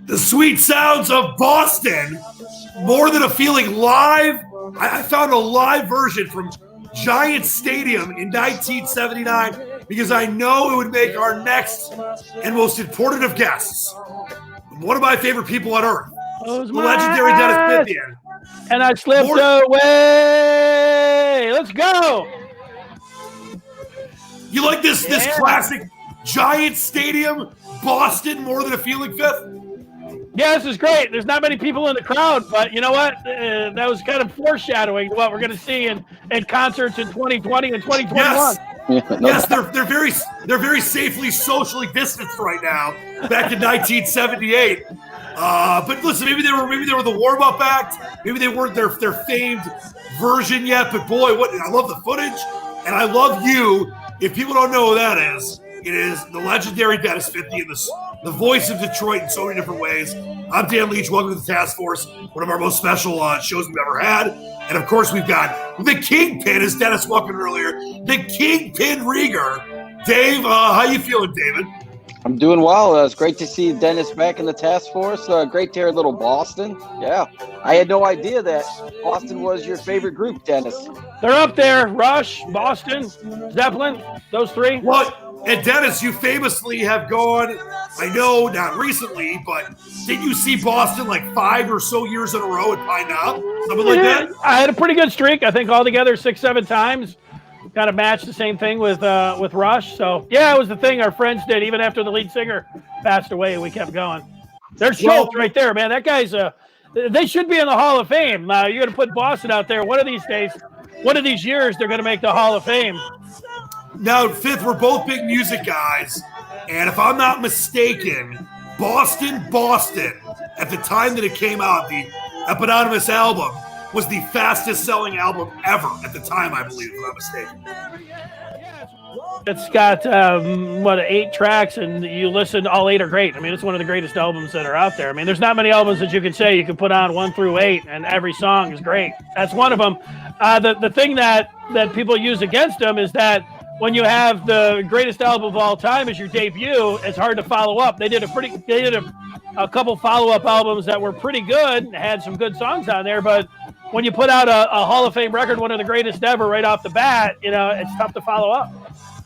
The sweet sounds of Boston, More Than a Feeling live. I found a live version from Giant Stadium in 1979 because I know it would make our next and most important of guests, one of my favorite people on earth, the legendary Dennis Fithian. And I slipped away. Let's go. You like this classic Giant Stadium, Boston, More Than a Feeling, Fifth? Yeah, this is great. There's not many people in the crowd, but you know what? That was kind of foreshadowing what we're going to see in concerts in 2020 and 2021. Yes, they're very safely socially distanced right now. Back in 1978, but listen, maybe they were the warm up act. Maybe they weren't their famed version yet. But boy, I love the footage, and I love you. If people don't know who that is, it is the legendary Dennis Fithian, the voice of Detroit in so many different ways. I'm Dan Leach. Welcome to the Task Force, one of our most special shows we've ever had. And of course, we've got the Kingpin, as Dennis welcomed earlier, the Kingpin Rieger. Dave, how you feeling, David? I'm doing well. It's great to see Dennis back in the Task Force. Great to hear a little Boston. Yeah, I had no idea that Boston was your favorite group, Dennis. They're up there. Rush, Boston, Zeppelin, those three. What? And Dennis, you famously have gone, I know not recently, but did you see Boston like 5 or so years in a row at Pine Knob? Something like that? I had a pretty good streak. I think altogether 6-7 times. Kind of matched the same thing with Rush. So, yeah, it was the thing our friends did. Even after the lead singer passed away, we kept going. There's Schultz right there, man. That guy's they should be in the Hall of Fame. You're going to put Boston out there. One of these days, one of these years, they're going to make the Hall of Fame. Now, Fifth, we're both big music guys, and if I'm not mistaken, Boston, at the time that it came out, the eponymous album, was the fastest-selling album ever at the time, I believe, if I'm not mistaken. It's got, 8 tracks, and you listen, all 8 are great. I mean, it's one of the greatest albums that are out there. I mean, there's not many albums that you can say you can put on 1 through 8, and every song is great. That's one of them. The thing that people use against them is that when you have the greatest album of all time as your debut, it's hard to follow up. They did a couple follow-up albums that were pretty good and had some good songs on there, but when you put out a Hall of Fame record, one of the greatest ever right off the bat, it's tough to follow up.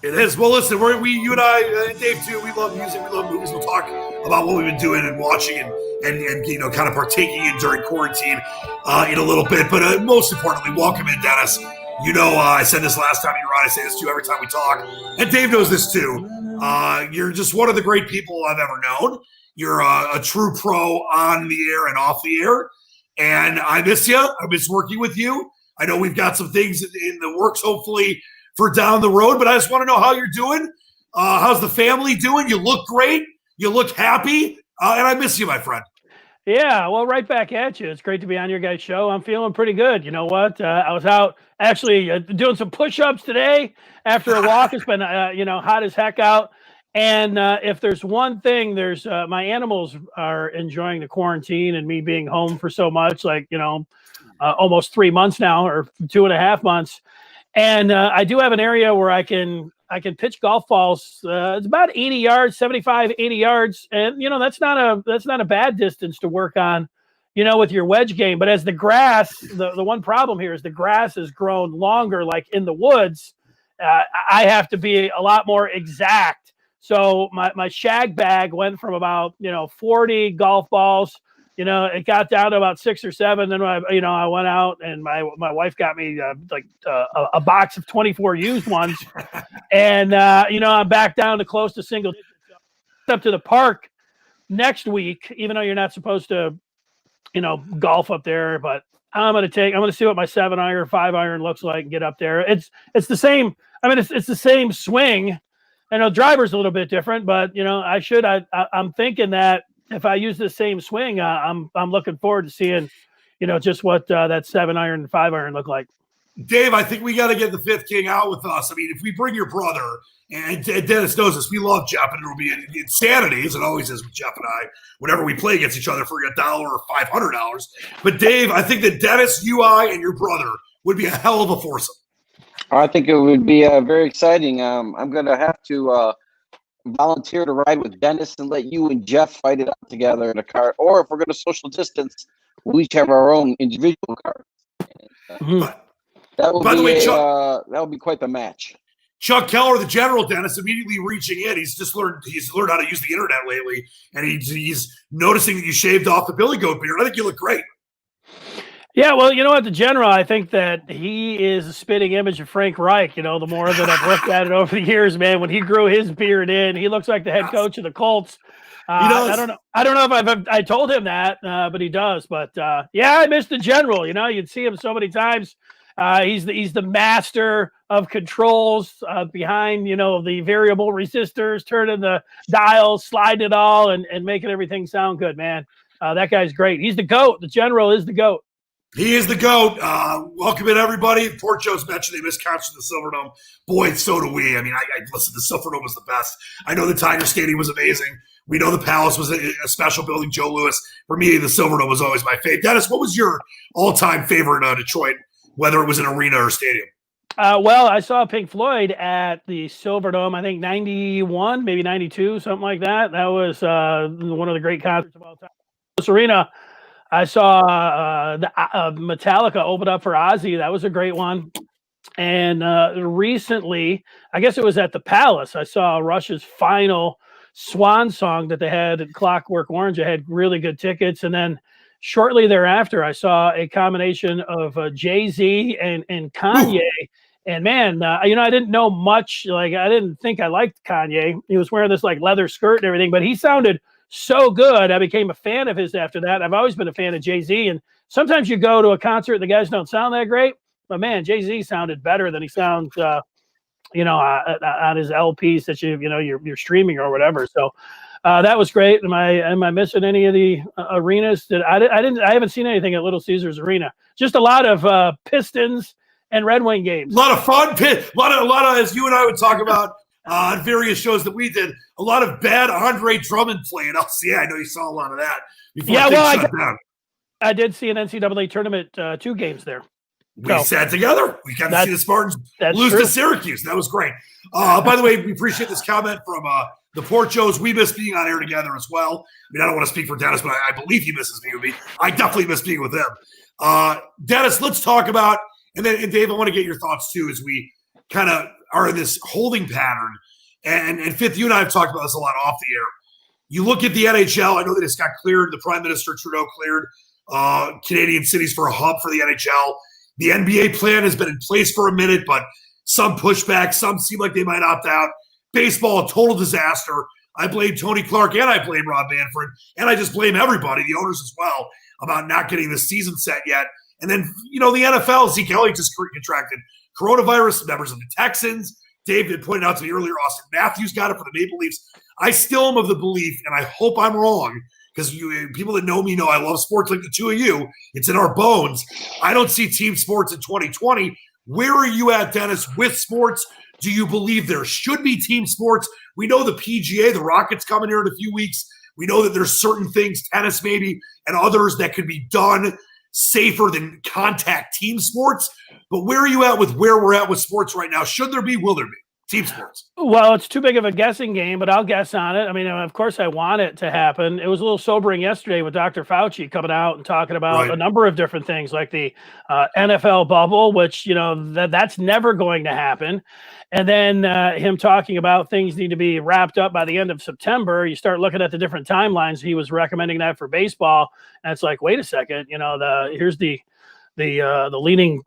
It is. Well, listen, you and I, and Dave too, we love music, we love movies. We'll talk about what we've been doing and watching and kind of partaking in during quarantine in a little bit. But most importantly, welcome in, Dennis. I said this last time you were on. I say this too every time we talk. And Dave knows this too. You're just one of the great people I've ever known. You're a true pro on the air and off the air. And I miss you. I miss working with you. I know we've got some things in the works, hopefully, for down the road. But I just want to know how you're doing. How's the family doing? You look great. You look happy. And I miss you, my friend. Yeah, well, right back at you. It's great to be on your guys' show. I'm feeling pretty good. You know what? I was out actually doing some push-ups today after a walk. It's been, hot as heck out. And if there's one thing, there's my animals are enjoying the quarantine and me being home for so much, almost 3 months now or 2.5 months. And I do have an area where I can pitch golf balls. It's about 80 yards, 75, 80 yards. And, that's not a bad distance to work on, with your wedge game. But as the grass, the one problem here is the grass has grown longer, like in the woods. I have to be a lot more exact. So my shag bag went from about, 40 golf balls. It got down to about 6 or 7. Then I went out and my wife got me a box of 24 used ones, and I'm back down to close to single. Up to the park next week, even though you're not supposed to, golf up there. But I'm gonna see what my 7-iron, 5-iron looks like and get up there. It's the same. I mean, it's the same swing. I know driver's a little bit different, but I'm thinking that if I use the same swing, I'm looking forward to seeing, just what that 7-iron and 5-iron look like. Dave, I think we got to get the Fith King out with us. I mean, if we bring your brother, and Dennis knows this, we love Jeff, and it'll be insanity, as it always is with Jeff and I, whenever we play against each other for $1 or $500. But Dave, I think that Dennis, I, and your brother would be a hell of a foursome. I think it would be very exciting. I'm going to have to volunteer to ride with Dennis and let you and Jeff fight it out together in a car. Or if we're going to social distance, we each have our own individual cars. That will be quite the match. Chuck Keller, the general, Dennis, immediately reaching in. He's learned how to use the internet lately, and he's noticing that you shaved off the Billy Goat beard. I think you look great. Yeah, well, you know what, the general, I think that he is a spitting image of Frank Reich. The more that I've looked at it over the years, man, when he grew his beard in, he looks like the head coach of the Colts. I don't know if I told him that, but he does. But yeah, I miss the general. You'd see him so many times. He's the master of controls behind, the variable resistors, turning the dials, sliding it all, and making everything sound good, man. That guy's great. He's the GOAT. The general is the GOAT. He is the GOAT. Welcome in, everybody. Port Joe's mentioned they missed concerts in the Silverdome. Boy, so do we. I mean, I listen, the Silverdome was the best. I know the Tiger Stadium was amazing. We know the Palace was a special building. Joe Louis. For me, the Silverdome was always my favorite. Dennis, what was your all-time favorite Detroit, whether it was an arena or stadium? Well, I saw Pink Floyd at the Silverdome, I think 91, maybe 92, something like that. That was one of the great concerts of all time. This arena, I saw the Metallica open up for Ozzy. That was a great one. And recently, I guess it was at the Palace, I saw Rush's final swan song that they had at Clockwork Orange. I had really good tickets. And then shortly thereafter, I saw a combination of Jay-Z and Kanye. And man, I didn't know much. Like, I didn't think I liked Kanye. He was wearing this like leather skirt and everything, but he sounded so good. I became a fan of his after that. I've always been a fan of Jay-Z. And sometimes you go to a concert and the guys don't sound that great. But man, Jay-Z sounded better than he sounds, on his LPs that you're streaming or whatever. So that was great. Am I missing any of the arenas? I haven't seen anything at Little Caesars Arena. Just a lot of Pistons and Red Wing games. A lot of fun. A lot of, as you and I would talk about on various shows that we did, a lot of bad Andre Drummond playing. Yeah, I know you saw a lot of that. I did see an NCAA tournament 2 games there. We sat together. We got to see the Spartans lose to Syracuse. That was great. By the way, we appreciate this comment from the Port Joes. We miss being on air together as well. I mean, I don't want to speak for Dennis, but I believe he misses being with me. I definitely miss being with him. Dennis, let's talk about, and Dave, I want to get your thoughts too, as we kind of are in this holding pattern. And Fith, you and I have talked about this a lot off the air. You look at the NHL. I know that it's got cleared. The Prime Minister Trudeau cleared Canadian cities for a hub for the NHL. The NBA plan has been in place for a minute, but some pushback, some seem like they might opt out. Baseball, a total disaster. I blame Tony Clark and I blame Rob Manfred, and I just blame everybody, the owners as well, about not getting the season set yet. And then, the NFL, Zeke Elliott just contracted coronavirus, members of the Texans. David pointed out to me earlier, Austin Matthews got it for the Maple Leafs. I still am of the belief, and I hope I'm wrong, because people that know me know I love sports like the two of you. It's in our bones. I don't see team sports in 2020. Where are you at, Dennis, with sports? Do you believe there should be team sports? We know the PGA, the Rockets coming here in a few weeks. We know that there's certain things, tennis maybe, and others that could be done safer than contact team sports. But where are you at with where we're at with sports right now? Should there be? Will there be? Team sports. Well, it's too big of a guessing game, but I'll guess on it. I mean, of course, I want it to happen. It was a little sobering yesterday with Dr. Fauci coming out and talking about a number of different things, like the NFL bubble, which, that's never going to happen. And then him talking about things need to be wrapped up by the end of September. You start looking at the different timelines. He was recommending that for baseball. And it's like, wait a second, here's the leading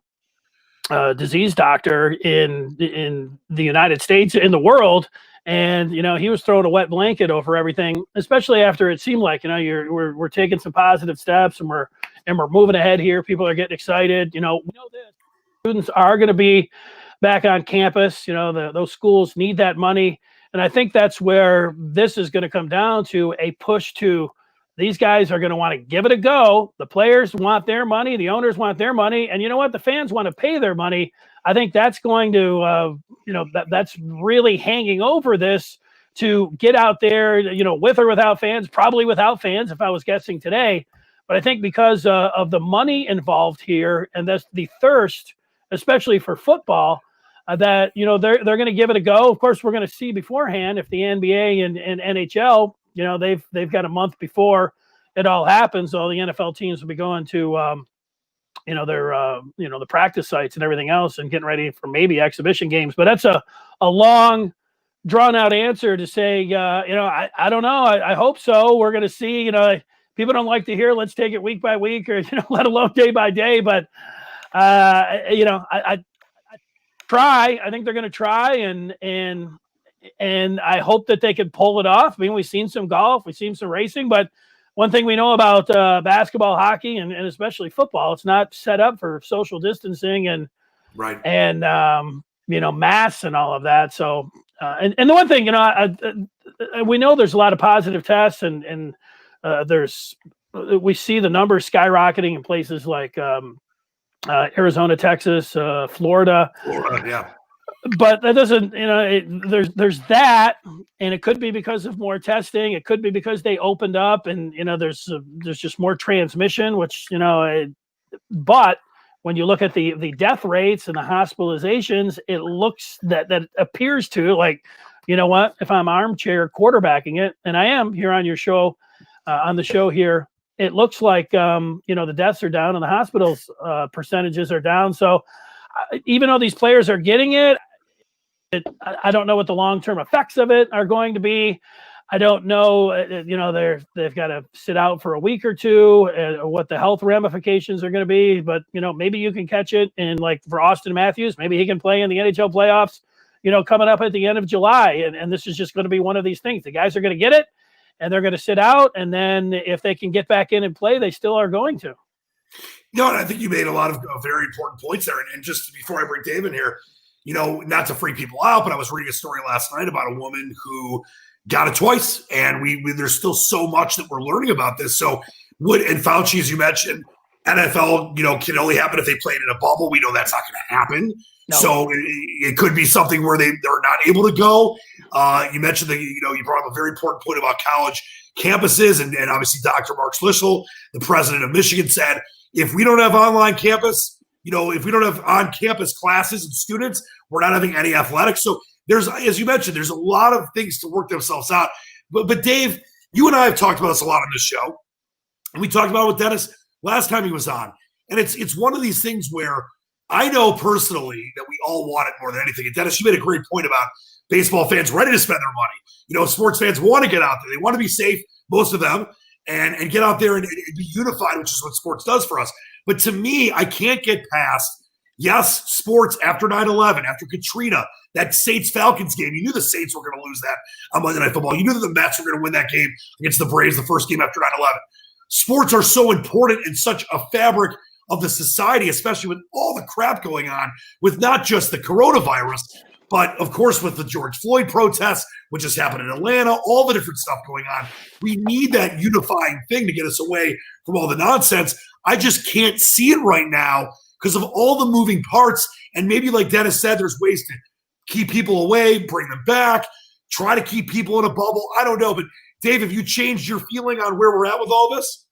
disease doctor in the United States, in the world, and he was throwing a wet blanket over everything, especially after it seemed like we're taking some positive steps and we're moving ahead here. People are getting excited. We know this students are going to be back on campus. Those schools need that money, and I think that's where this is going to come down to, a push to these guys are going to want to give it a go. The players want their money. The owners want their money. And you know what? The fans want to pay their money. I think that's going to, that's really hanging over this to get out there, with or without fans, probably without fans if I was guessing today. But I think because of the money involved here and that's the thirst, especially for football, that, they're going to give it a go. Of course, we're going to see beforehand if the NBA and NHL, they've got a month before it all happens. All the NFL teams will be going to, their, the practice sites and everything else and getting ready for maybe exhibition games. But that's a long, drawn out answer to say, I don't know. I hope so. We're going to see, people don't like to hear, let's take it week by week or, let alone day by day. But, I try. I think they're going to try, and I hope that they can pull it off. I mean, we've seen some golf, we've seen some racing, but one thing we know about basketball, hockey, and especially football, it's not set up for social distancing and right and masks and all of that. So, and the one thing, we know there's a lot of positive tests, and we see the numbers skyrocketing in places like Arizona, Texas, Florida, yeah. But that doesn't, there's that, and it could be because of more testing. It could be because they opened up, and there's just more transmission. Which but when you look at the death rates and the hospitalizations, it looks that appears to like, what, if I'm armchair quarterbacking it, and I am here on your show, on the show here, it looks like the deaths are down and the hospitals percentages are down. So even though these players are getting it, I don't know what the long-term effects of it are going to be. I don't know, they've got to sit out for a week or two, what the health ramifications are going to be. But, maybe you can catch it. And like for Austin Matthews, maybe he can play in the NHL playoffs, coming up at the end of July. And this is just going to be one of these things. The guys are going to get it and they're going to sit out. And then if they can get back in and play, they still are going to. And I think you made a lot of very important points there. And just before I bring Dave in here, not to freak people out, but I was reading a story last night about a woman who got it twice. And there's still so much that we're learning about this. So and Fauci, as you mentioned, NFL, can only happen if they played in a bubble. We know that's not going to happen. No. So it could be something where they're not able to go. You mentioned that, you brought up a very important point about college campuses. And obviously Dr. Mark Schlichtel, the president of Michigan, said, if we don't have online campus, if we don't have on-campus classes and students, we're not having any athletics. So there's, as you mentioned, there's a lot of things to work themselves out. But Dave, you and I have talked about this a lot on this show. And we talked about it with Dennis last time he was on. And it's one of these things where I know personally that we all want it more than anything. And Dennis, you made a great point about baseball fans ready to spend their money. Sports fans want to get out there. They want to be safe, most of them, and get out there and be unified, which is what sports does for us. But to me, I can't get past, yes, sports after 9/11, after Katrina, that Saints-Falcons game. You knew the Saints were going to lose that on Monday Night Football. You knew that the Mets were going to win that game against the Braves, the first game after 9/11. Sports are so important in such a fabric of the society, especially with all the crap going on with not just the coronavirus, but of course with the George Floyd protests, which has happened in Atlanta, all the different stuff going on. We need that unifying thing to get us away from all the nonsense. I just can't see it right now because of all the moving parts. And maybe like Dennis said, there's ways to keep people away, bring them back, try to keep people in a bubble. I don't know. But Dave, have you changed your feeling on where we're at with all this?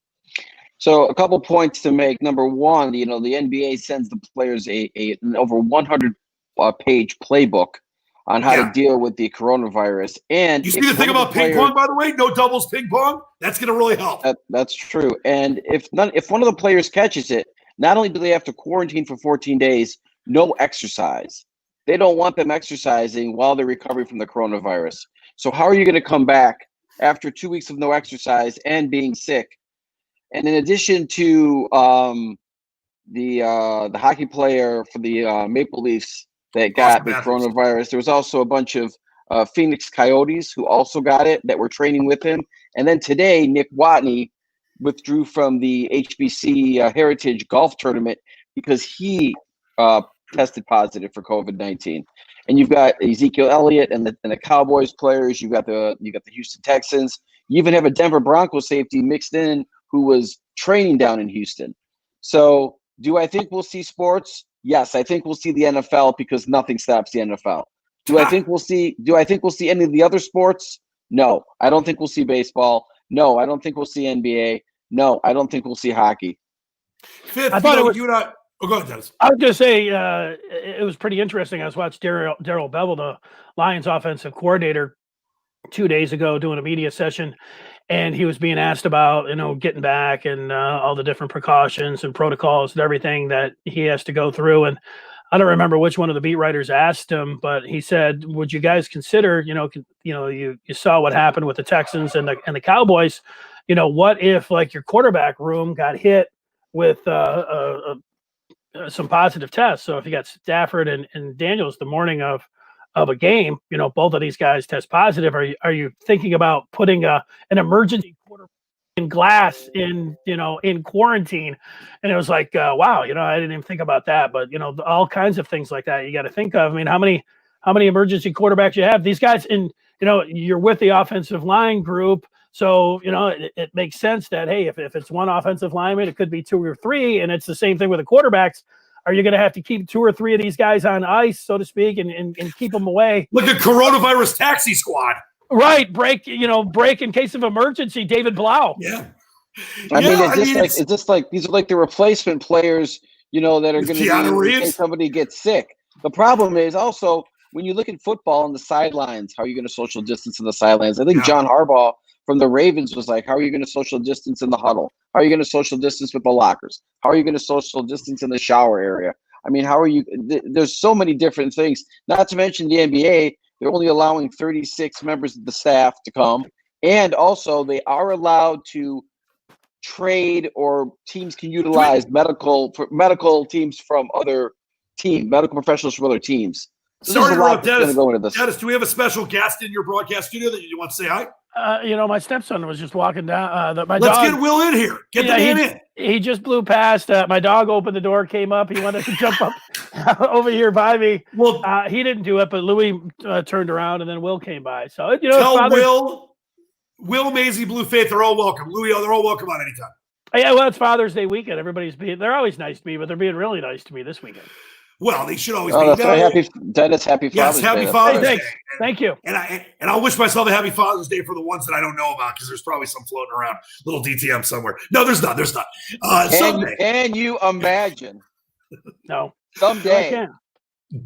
So a couple points to make. Number one, the NBA sends the players an over 100-page playbook on how to deal with the coronavirus. And you see the thing about ping pong, by the way? No doubles ping pong? That's going to really help. That's true. And if one of the players catches it, not only do they have to quarantine for 14 days, no exercise. They don't want them exercising while they're recovering from the coronavirus. So how are you going to come back after 2 weeks of no exercise and being sick? And in addition to the hockey player for the Maple Leafs that got the coronavirus, there was also a bunch of Phoenix Coyotes who also got it that were training with him. And then today, Nick Watney withdrew from the HBC Heritage Golf Tournament because he tested positive for COVID-19. And you've got Ezekiel Elliott and the Cowboys players. You've got the Houston Texans. You even have a Denver Broncos safety mixed in who was training down in Houston. So do I think we'll see sports? Yes, I think we'll see the NFL because nothing stops the NFL. Do I think we'll see any of the other sports? No, I don't think we'll see baseball. No, I don't think we'll see NBA. No, I don't think we'll see hockey. Fith, I thought you and I. Oh, go ahead, Dennis. I was going to say it was pretty interesting. I was watching Darryl Bevel, the Lions offensive coordinator, 2 days ago doing a media session, and he was being asked about, getting back and all the different precautions and protocols and everything that he has to go through. And I don't remember which one of the beat writers asked him, but he said, "Would you guys consider, you saw what happened with the Texans and the Cowboys, what if like your quarterback room got hit with some positive tests? So if you got Stafford and Daniels the morning of a game, both of these guys test positive. Are you thinking about putting an emergency quarterback in glass in quarantine?" And it was like, wow, I didn't even think about that. But all kinds of things like that you got to think of. I mean, how many emergency quarterbacks you have? These guys, and you're with the offensive line group. So, it makes sense that, hey, if it's one offensive lineman, it could be two or three. And it's the same thing with the quarterbacks. Are you going to have to keep two or three of these guys on ice, so to speak, and keep them away? Like a coronavirus taxi squad. Right. Break in case of emergency, David Blau. Yeah. I mean, it's just like these are like the replacement players, that are going to be in case somebody gets sick. The problem is also when you look at football on the sidelines, how are you going to social distance in the sidelines? I think John Harbaugh from the Ravens was like, how are you going to social distance in the huddle? How are you going to social distance with the lockers? How are you going to social distance in the shower area? I mean, how are you? There's so many different things, not to mention the NBA. They're only allowing 36 members of the staff to come. And also they are allowed to trade, or teams can utilize medical teams from other teams, medical professionals from other teams. So sorry to interrupt, Dennis. Dennis, do we have a special guest in your broadcast studio that you want to say hi? My stepson was just walking down. Let's get Will in here. Get the man in. He just blew past. My dog opened the door, came up. He wanted to jump up over here by me. Well, he didn't do it, but Louis turned around, and then Will came by. So tell Will, Maisie, Blue Faith, they're all welcome. Louis, they're all welcome on anytime. Yeah, well, it's Father's Day weekend. They're always nice to me, but they're being really nice to me this weekend. Well, they should always be. Happy Father's Day. Yes, happy Father's Day. Thank you. And I'll wish myself a happy Father's Day for the ones that I don't know about, because there's probably some floating around, little DTM somewhere. No, there's not. Someday. Can you imagine? No. Someday. I can't.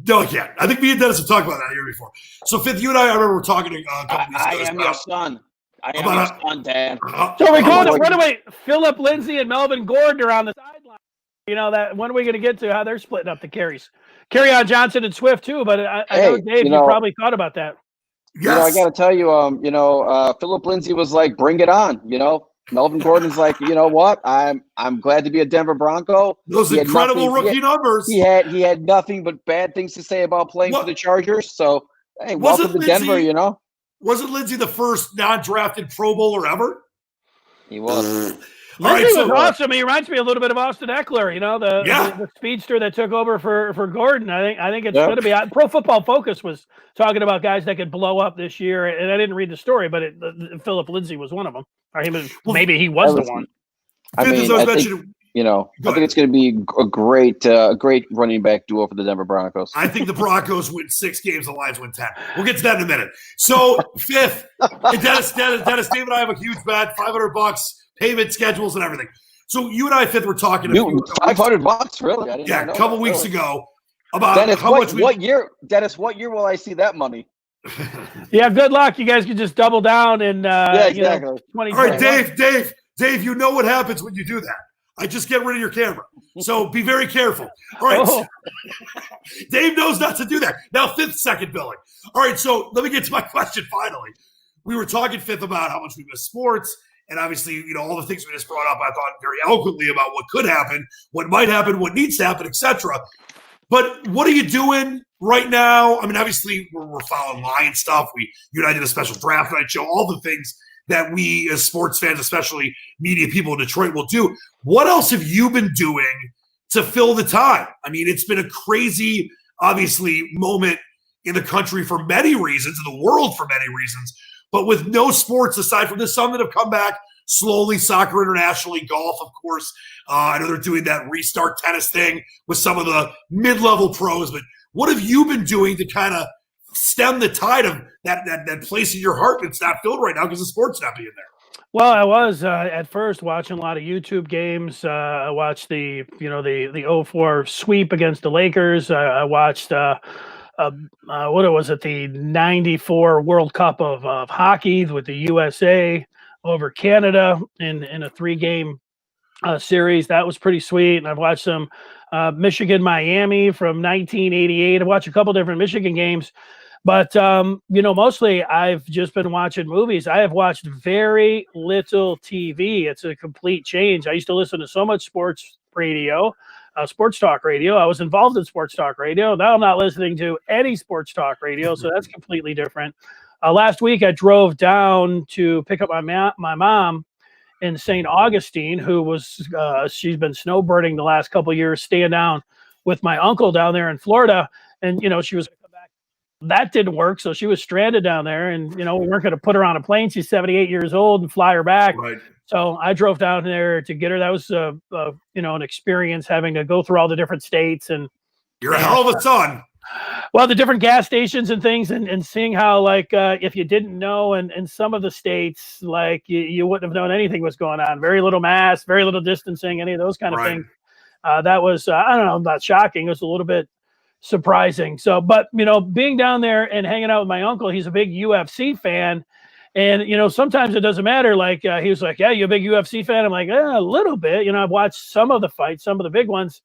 No, I can't. I think me and Dennis have talked about that here before. So, Fith, you and I remember we're talking a couple weeks ago. I am your son. I am your son, Dad. So we're going to run away. Philip Lindsay and Melvin Gordon are on the sideline. When are we going to get to how they're splitting up the carries? Carry on Johnson and Swift too, but I know Dave, you probably thought about that. Yes. I got to tell you, Philip Lindsay was like, "Bring it on." Melvin Gordon's like, "You know what? I'm glad to be a Denver Bronco." Those incredible rookie numbers. He had nothing but bad things to say about playing for the Chargers. So, hey, welcome to Denver. Wasn't Lindsay the first non-drafted Pro Bowler ever? He was. Lindsay was awesome. He reminds me a little bit of Austin Eckler, the speedster that took over for Gordon. I think it's going to be. Pro Football Focus was talking about guys that could blow up this year, and I didn't read the story, but Philip Lindsay was one of them. Or maybe he was the one. I think it's going to be a great running back duo for the Denver Broncos. I think the Broncos win 6 games, the Lions win 10. We'll get to that in a minute. So, Fifth, Dennis, Dave and I have a huge bet, $500, payment schedules and everything. So you and I, Fifth, were talking $500, really? A couple weeks ago about Dennis, how much. What year? Dennis, what year will I see that money? Yeah, good luck. You guys can just double down and exactly. 20. All right, Dave, you know what happens when you do that. I just get rid of your camera. So be very careful. All right. Dave knows not to do that. Now, Fifth, second billing. All right, so let me get to my question finally. We were talking, Fifth, about how much we miss sports. And obviously, all the things we just brought up, I thought very eloquently about what could happen, what might happen, what needs to happen, etc. But what are you doing right now? I mean, obviously, we're following Lion stuff. You and I did a special draft night show, all the things that we as sports fans, especially media people in Detroit, will do. What else have you been doing to fill the time? I mean, it's been a crazy, obviously, moment in the country for many reasons, in the world for many reasons. but with no sports aside from this, some that have come back slowly, soccer internationally, golf, of course. I know they're doing that restart tennis thing with some of the mid-level pros, but what have you been doing to kind of stem the tide of that place in your heart that's not filled right now because the sport's not being there? Well, I was at first watching a lot of YouTube games. I watched the 04 sweep against the Lakers. I watched what was it, the 94 World Cup of hockey with the USA over Canada in a 3-game series. That was pretty sweet. And I've watched some Michigan Miami from 1988. I watched a couple different Michigan games. But, mostly I've just been watching movies. I have watched very little TV. It's a complete change. I used to listen to so much sports radio, sports talk radio. I was involved in sports talk radio. Now I'm not listening to any sports talk radio, so that's completely different. Last week I drove down to pick up my mom in St. Augustine, who was she's been snowbirding the last couple of years, staying down with my uncle down there in Florida. And, she was that didn't work. So she was stranded down there, and, we weren't going to put her on a plane. She's 78 years old and fly her back. Right. So I drove down there to get her. That was, an experience having to go through all the different states. And you're a hell of a son. Well, the different gas stations and things, and seeing how, if you didn't know, and in some of the states, you wouldn't have known anything was going on. Very little mask, very little distancing, any of those kind of things. That was, I don't know, not shocking. It was a little bit surprising. So, but, being down there and hanging out with my uncle, he's a big UFC fan. And, sometimes it doesn't matter. He was like, yeah, you a big UFC fan? I'm like, a little bit. I've watched some of the fights, some of the big ones.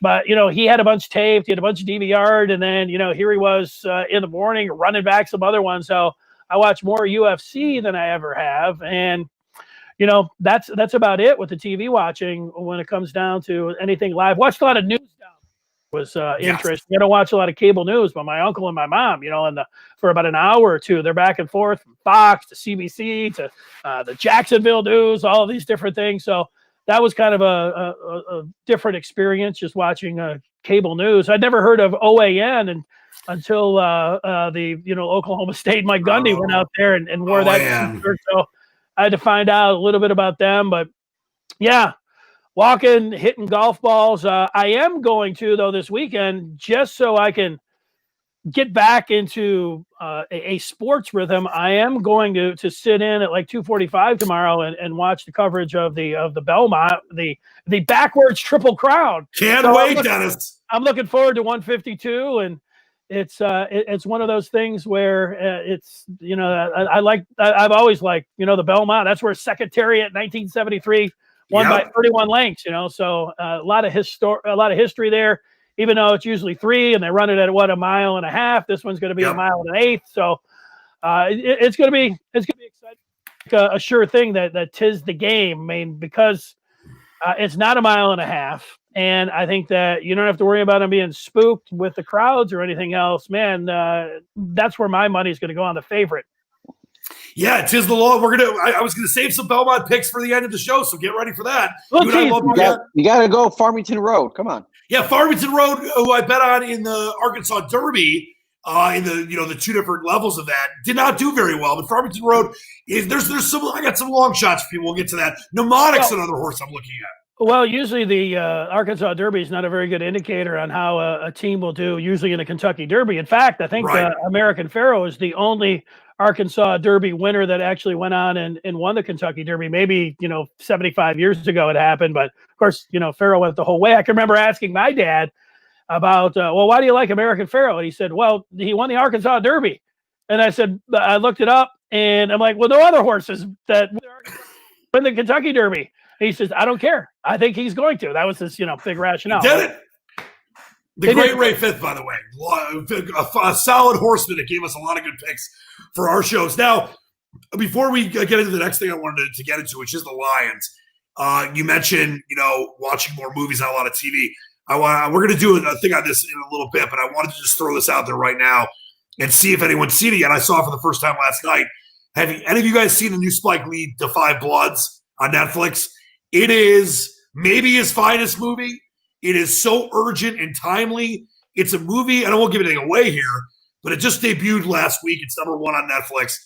But, he had a bunch taped. He had a bunch of DVR'd. And then, here he was in the morning running back some other ones. So I watch more UFC than I ever have. And, that's about it with the TV watching when it comes down to anything live. Watched a lot of news down was interesting. I don't watch a lot of cable news, but my uncle and my mom, for about an hour or two, they're back and forth from Fox to CBC to the Jacksonville news, all of these different things. So that was kind of a different experience, just watching cable news. I'd never heard of OAN until the Oklahoma State Mike Gundy went out there and wore that t-shirt. So I had to find out a little bit about them. But yeah, walking, hitting golf balls. I am going to, though, this weekend, just so I can get back into a sports rhythm. I am going to sit in at 2:45 tomorrow and watch the coverage of the Belmont, the backwards Triple Crown. Can't wait, Dennis. I'm looking forward to 152, and it's one of those things where it's I've always liked the Belmont. That's where Secretariat 1973 won by 31 lengths. So a lot of history there. Even though it's usually 3 and they run it at a mile and a half, this one's going to be a mile and an eighth. So it's going to be exciting. A sure thing that 'tis the game. I mean, because it's not a mile and a half, and I think that you don't have to worry about them being spooked with the crowds or anything else. Man, that's where my money is going to go on the favorite. Yeah, 'tis the law. I was gonna save some Belmont picks for the end of the show, so get ready for that. You got to go Farmington Road. Come on. Yeah, Farmington Road, who I bet on in the Arkansas Derby, in the 2 different levels of that, did not do very well. But Farmington Road there's some. I got some long shots for people. We'll get to that. Mnemonic's another horse I'm looking at. Well, usually the Arkansas Derby is not a very good indicator on how a team will do. Usually in a Kentucky Derby. In fact, I think American Pharoah is the only Arkansas Derby winner that actually went on and won the Kentucky Derby. Maybe 75 years ago it happened, but of course Pharoah went the whole way. I can remember asking my dad about why do you like American Pharoah? And he said, well, he won the Arkansas Derby. And I said, I looked it up, and I'm like, well, no other horses that win the Kentucky Derby. And he says, I don't care. I think he's going to. That was his big rationale. He did it. The great Ray Fith, by the way, a solid horseman that gave us a lot of good picks for our shows. Now, before we get into the next thing I wanted to get into, which is the Lions, you mentioned, watching more movies, not a lot of TV. We're going to do a thing on this in a little bit, but I wanted to just throw this out there right now and see if anyone's seen it yet. I saw it for the first time last night. Have any of you guys seen the new Spike Lee Defy Bloods on Netflix? It is maybe his finest movie. It is so urgent and timely. It's a movie, and I won't give anything away here, but it just debuted last week. It's #1 on Netflix.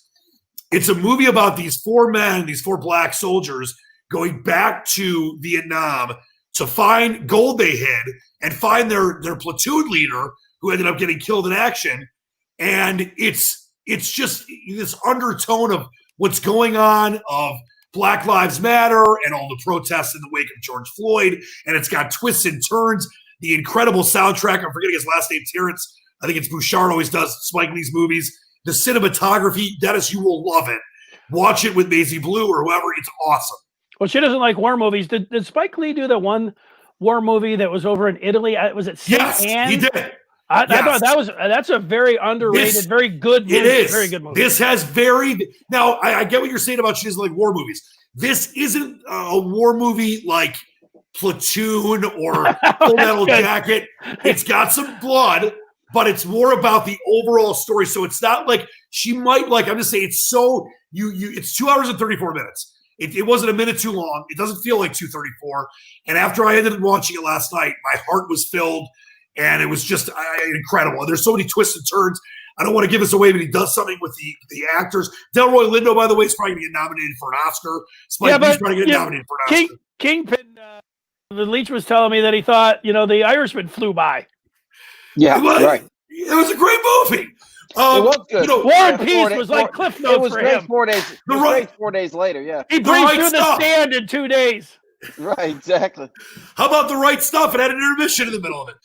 It's a movie about these 4 men, these 4 black soldiers going back to Vietnam to find gold they hid and find their platoon leader who ended up getting killed in action. And it's just this undertone of what's going on of Black Lives Matter and all the protests in the wake of George Floyd. And it's got twists and turns. The incredible soundtrack, I'm forgetting his last name, Terrence. I think it's Bouchard always does Spike Lee's movies. The cinematography, Dennis, you will love it. Watch it with Maisie Blue or whoever. It's awesome. Well, she doesn't like war movies. Did Spike Lee do the one war movie that was over in Italy? Was it St. Yes, Anne? he did. I thought that's a very underrated, very good movie. It is. Very good movie. This has now, I get what you're saying about she doesn't like war movies. This isn't a war movie like Platoon or Full Metal Jacket. It's got some blood, but it's more about the overall story. So it's not like she might like, I'm just saying it's so, it's 2 hours and 34 minutes. It wasn't a minute too long. It doesn't feel like 2:34. And after I ended up watching it last night, my heart was filled, and it was just incredible. And there's so many twists and turns. I don't want to give this away, but he does something with the actors. Delroy Lindo, by the way, is probably going to get nominated for an Oscar. Spike Lee's probably going to get nominated for an Oscar. Kingpin, the Leach was telling me that he thought, the Irishman flew by. Yeah, right. It was a great movie. It was good. War and Peace was like Cliff Notes it was for great him. 4 days. It was great 4 days later, yeah. He breathed through the stand in 2 days. Right, exactly. How about The Right Stuff? It had an intermission in the middle of it.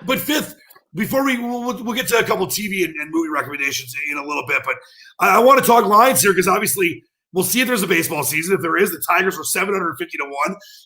But Fith, before we'll get to a couple TV and movie recommendations in a little bit, but I want to talk Lions here because obviously we'll see if there's a baseball season. If there is, the Tigers were 750-1.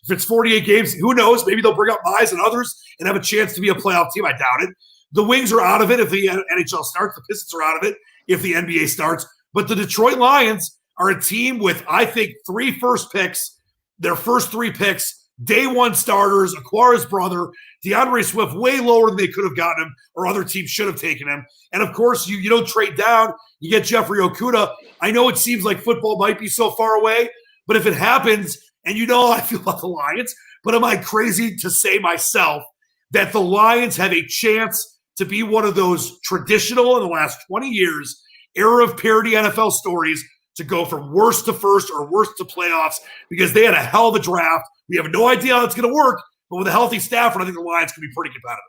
If it's 48 games, who knows? Maybe they'll bring up Mize and others and have a chance to be a playoff team. I doubt it. The Wings are out of it if the NHL starts. The Pistons are out of it if the NBA starts. But the Detroit Lions are a team with, I think, 3 first picks. Their first 3 picks, day 1 starters, Aquara's brother, DeAndre Swift, way lower than they could have gotten him or other teams should have taken him. And, of course, you don't trade down. You get Jeffrey Okudah. I know it seems like football might be so far away, but if it happens, and you know how I feel about the Lions, but am I crazy to say myself that the Lions have a chance to be one of those traditional in the last 20 years, era of parody NFL stories to go from worst to first or worst to playoffs because they had a hell of a draft. We have no idea how it's going to work, but with a healthy Stafford, I think the Lions can be pretty competitive.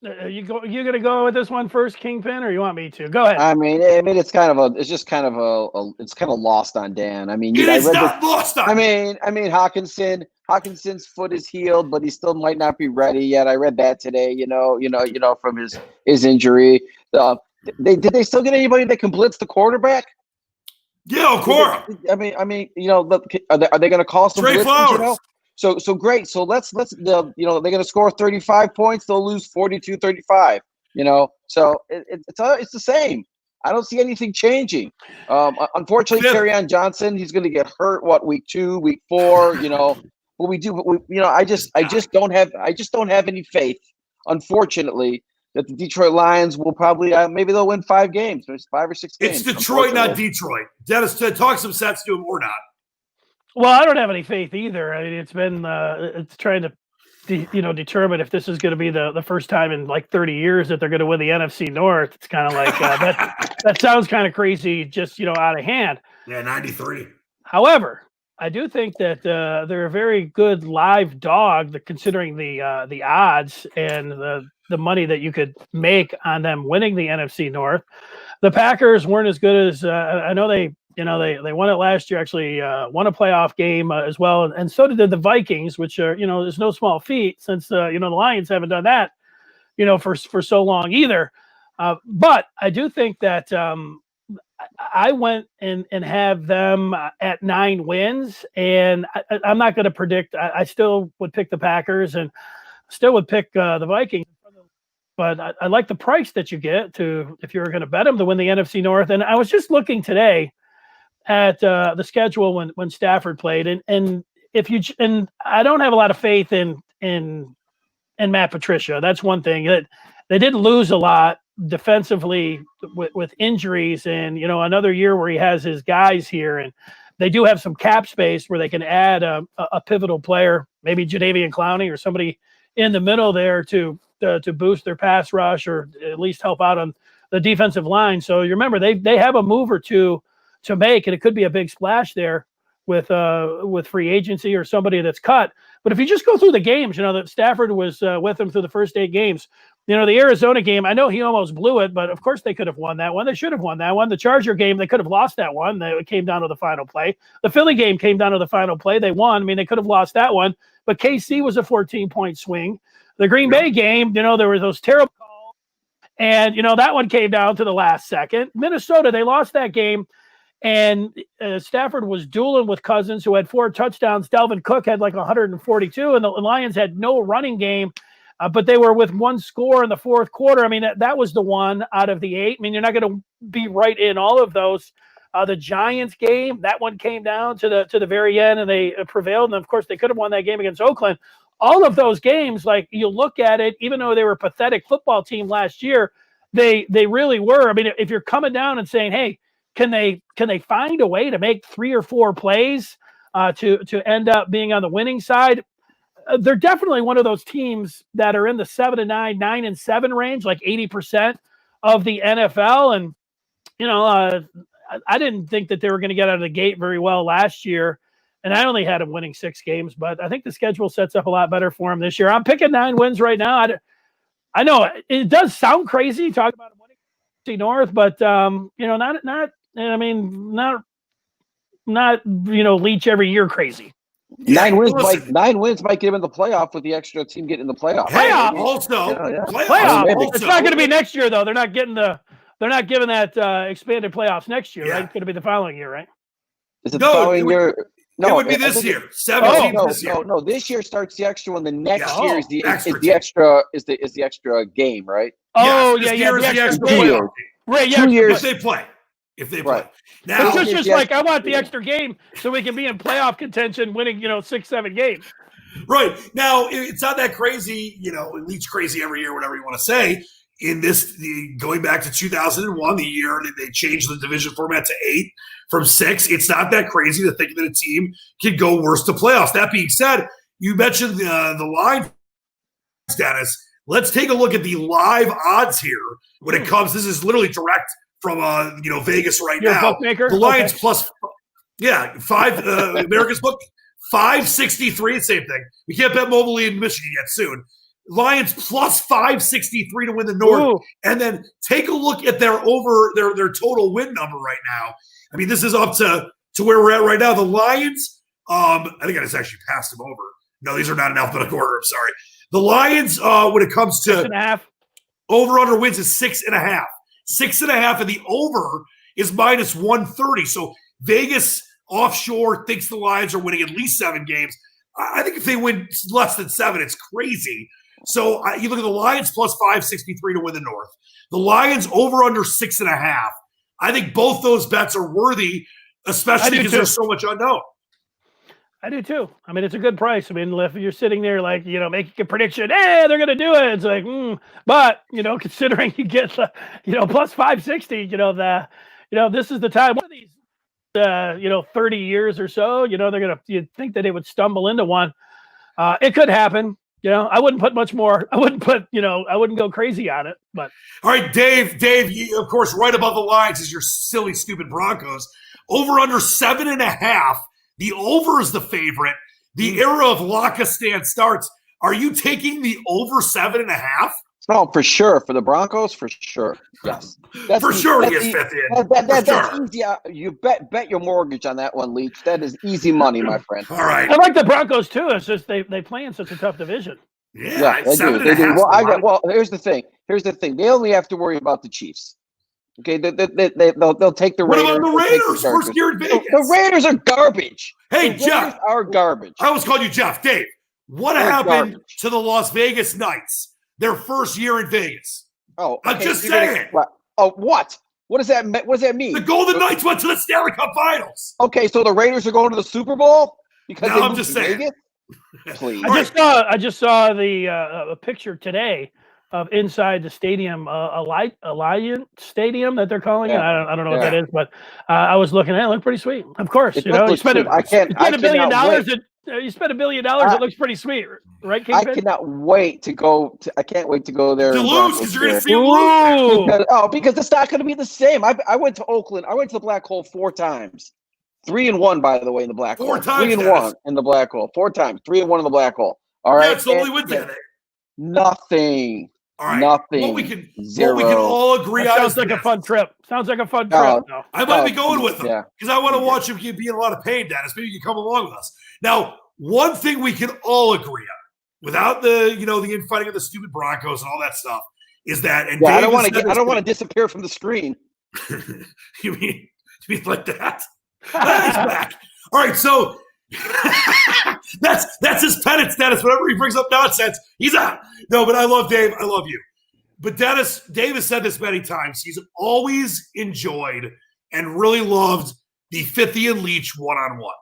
You going to go with this one first, Kingpin, or you want me to? Go ahead. I mean, it's kind of lost on Dan. I mean, it's not lost on. I mean, Hawkinson's foot is healed, but he still might not be ready yet. I read that today. From his injury. Did they still get anybody that can blitz the quarterback? Yeah, Okora. I mean, are they going to call some Trey blitzers? Flowers. So great. So let's they're going to score 35 points. They'll lose 42-35. So it's the same. I don't see anything changing. Unfortunately, Kerryon Johnson, he's going to get hurt. Week 2, week 4? What we do, I just don't have any faith. Unfortunately, that the Detroit Lions will probably maybe they'll win 5 games. There's 5 or 6 games. It's Detroit, not Detroit. Dennis, talk some sense to him or not. Well, I don't have any faith either. I mean, it's been it's trying to determine if this is going to be the first time in like 30 years that they're going to win the NFC North. It's kind of like that sounds kind of crazy, just out of hand. Yeah, 93. However, I do think that they're a very good live dog, considering the odds and the money that you could make on them winning the NFC North. The Packers weren't as good as I know they won it last year. Actually, won a playoff game as well, and so did the Vikings, which are is no small feat since the Lions haven't done that for so long either. But I do think that I went and have them at 9 wins, and I'm not going to predict. I still would pick the Packers and still would pick the Vikings. But I like the price that you get if you're going to bet them to win the NFC North. And I was just looking today at the schedule when Stafford played, and I don't have a lot of faith in Matt Patricia. That's one thing. That they did lose a lot defensively with injuries, and another year where he has his guys here, and they do have some cap space where they can add a pivotal player, maybe Jadeveon Clowney or somebody in the middle there to boost their pass rush or at least help out on the defensive line. So you remember they have a move or two to make, and it could be a big splash there with free agency or somebody that's cut. But if you just go through the games, that Stafford was with them through the first 8 games. The Arizona game, I know he almost blew it, but of course they could have won that one. They should have won that one. The Charger game, they could have lost that one. It came down to the final play. The Philly game came down to the final play. They won. I mean, they could have lost that one, but KC was a 14-point swing. The Green Bay game, there were those terrible calls, and, that one came down to the last second. Minnesota, they lost that game, and Stafford was dueling with Cousins, who had 4 touchdowns. Dalvin Cook had like 142, and the Lions had no running game. But they were with 1 score in the fourth quarter. I mean, that was the one out of the 8. I mean, you're not going to be right in all of those. The Giants game, that one came down to the very end, and they prevailed. And, of course, they could have won that game against Oakland. All of those games, like, you look at it, even though they were a pathetic football team last year, they really were. I mean, if you're coming down and saying, hey, can they find a way to make 3 or 4 plays to end up being on the winning side? They're definitely one of those teams that are in the 7-9, 9-7 range, like 80% of the NFL. And, I didn't think that they were going to get out of the gate very well last year. And I only had them winning 6 games, but I think the schedule sets up a lot better for them this year. I'm picking 9 wins right now. I know it does sound crazy talking about them winning North, but, not Leach every year crazy. Yeah, 9 wins might get him in the playoff with the extra team getting in the playoff. Playoff. Playoff. It's not going to be next year though. They're not giving that expanded playoffs next year, right? It's going to be the following year, right? Is it the following year? No, it would be this year. 17 this year. No. This year starts the extra one. The next year is the extra game, right? Oh, yes, yeah. The extra playoff. Right, yeah. 2 years. If they play. Right. Now, it's just like I want the extra game so we can be in playoff contention, winning 6-7 games. Right. Now, it's not that crazy, Leach crazy every year, whatever you want to say. In going back to 2001, the year they changed the division format to 8 from 6, it's not that crazy to think that a team could go worse to playoffs. That being said, you mentioned the line, Dennis. Let's take a look at the live odds here when it comes. This is literally direct from Vegas right now. Bookmaker? The Lions plus 5 America's book 563. Same thing. We can't bet Mobley in Michigan yet soon. Lions plus 563 to win the North. Ooh. And then take a look at their total win number right now. I mean, this is up to where we're at right now. The Lions, I think I just actually passed them over. No, these are not in alphabetical order. I'm sorry. The Lions, when it comes to 6.5. over-under wins, is 6.5. 6.5, and the over is minus 130. So Vegas offshore thinks the Lions are winning at least 7 games. I think if they win less than 7, it's crazy. So you look at the Lions plus 563 to win the North. The Lions over under 6.5. I think both those bets are worthy, especially because there's so much unknown. I do too. I mean, it's a good price. I mean, if you're sitting there like, making a prediction, hey, they're going to do it. It's like, but, considering you get, plus 560, this is the time. One of these, 30 years or so, you'd think that they would stumble into one. It could happen. I wouldn't put much more. I wouldn't go crazy on it, but. All right, Dave, you, of course, right above the lines is your silly, stupid Broncos. Over under 7.5. The over is the favorite. The era of Lockistan starts. Are you taking the over 7.5? No, for sure. For the Broncos, for sure. Yes. For sure he is Fith in. That's easy. You bet your mortgage on that one, Leach. That is easy money, my friend. All right. I like the Broncos too. It's just they play in such a tough division. Yeah, they do. Well, here's the thing. They only have to worry about the Chiefs. Okay, they'll take the Raiders. What about the Raiders? First year in Vegas. The Raiders are garbage. Hey, Jeff. Are garbage. I always called you Jeff. Dave, what happened to the Las Vegas Knights? Their first year in Vegas. Oh, okay. I'm just saying. What? What does that mean? The Golden Knights went to the Stanley Cup Finals. Okay, so the Raiders are going to the Super Bowl because I'm just saying. Vegas? Please. I just saw the a picture today of inside the stadium, Alliant Stadium that they're calling it. I don't know what that is, but I was looking at it. It looked pretty sweet. Of course, you spend $1 billion You spent $1 billion. It looks pretty sweet, right, Kingpin? I cannot wait to go. I can't wait to go there. To lose, because you're going to see him lose. Because it's not going to be the same. I went to Oakland. I went to the Black Hole 4 times. 3-1, by the way, in the Black Hole. 4 times. 3-1 in the Black Hole. 4 times. 3-1 in the Black Hole. All right. Yeah, it's only with that. Nothing. All right. Nothing. What we can Zero. all agree on. Sounds like a fun trip. Sounds like a fun trip. No. I might be going with him because I want to watch him be in a lot of pain, Dennis. Maybe you can come along with us. Now, one thing we can all agree on, without the infighting of the stupid Broncos and all that stuff, is that. And I don't want to disappear from the screen. You mean like that? He's back. All right, so that's his penance, Dennis. Whenever he brings up nonsense, he's out. No, but I love Dave. I love you. But Dennis, Dave has said this many times. He's always enjoyed and really loved the Fithian Leach One-On-One.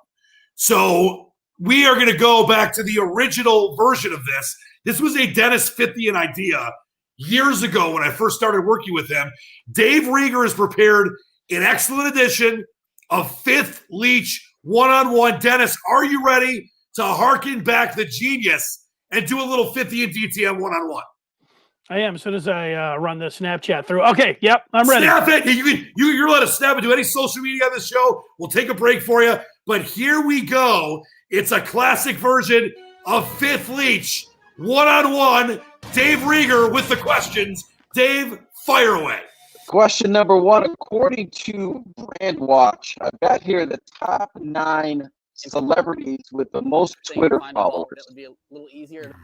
So we are going to go back to the original version of this. This was a Dennis Fithian idea years ago when I first started working with him. Dave Rieger has prepared an excellent edition of Fith Leach One-On-One. Dennis, are you ready to harken back the genius and do a little Fithian DTM one-on-one? I am. As soon as I run the Snapchat through. Okay. Yep. I'm ready. Snap it. You're allowed to snap it. Do any social media on this show. We'll take a break for you. But here we go. It's a classic version of Fith Leach One-On-One. Dave Rieger with the questions. Dave, fire away. Question number 1, according to Brandwatch, I've got here the top 9 celebrities with the most Twitter followers. That would be a little easier.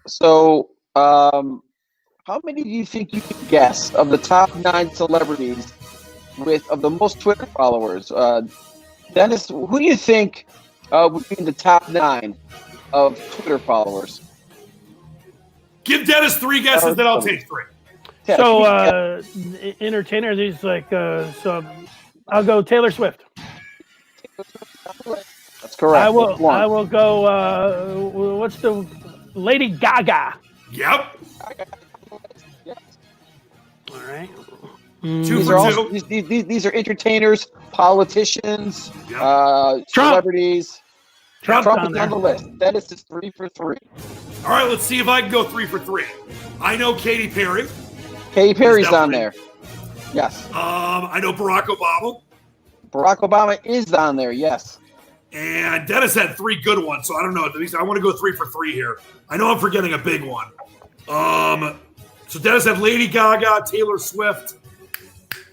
So, how many do you think you can guess of the top 9 celebrities of the most Twitter followers? Dennis, who do you think would be in the top 9 of Twitter followers? Give Dennis 3 guesses, then I'll take 3. So, entertainers, he's like, so I'll go Taylor Swift. That's correct. I will go, what's the Lady Gaga? Yep. All right. These are entertainers, politicians, celebrities. Trump is on the list. Dennis is 3 for 3. All right, let's see if I can go 3 for 3. I know Katy Perry. Katy Perry's on there. Yes. I know Barack Obama. Barack Obama is on there. Yes. And Dennis had 3 good ones, so I don't know. At least I want to go 3 for 3 here. I know I'm forgetting a big one. So Dennis had Lady Gaga, Taylor Swift.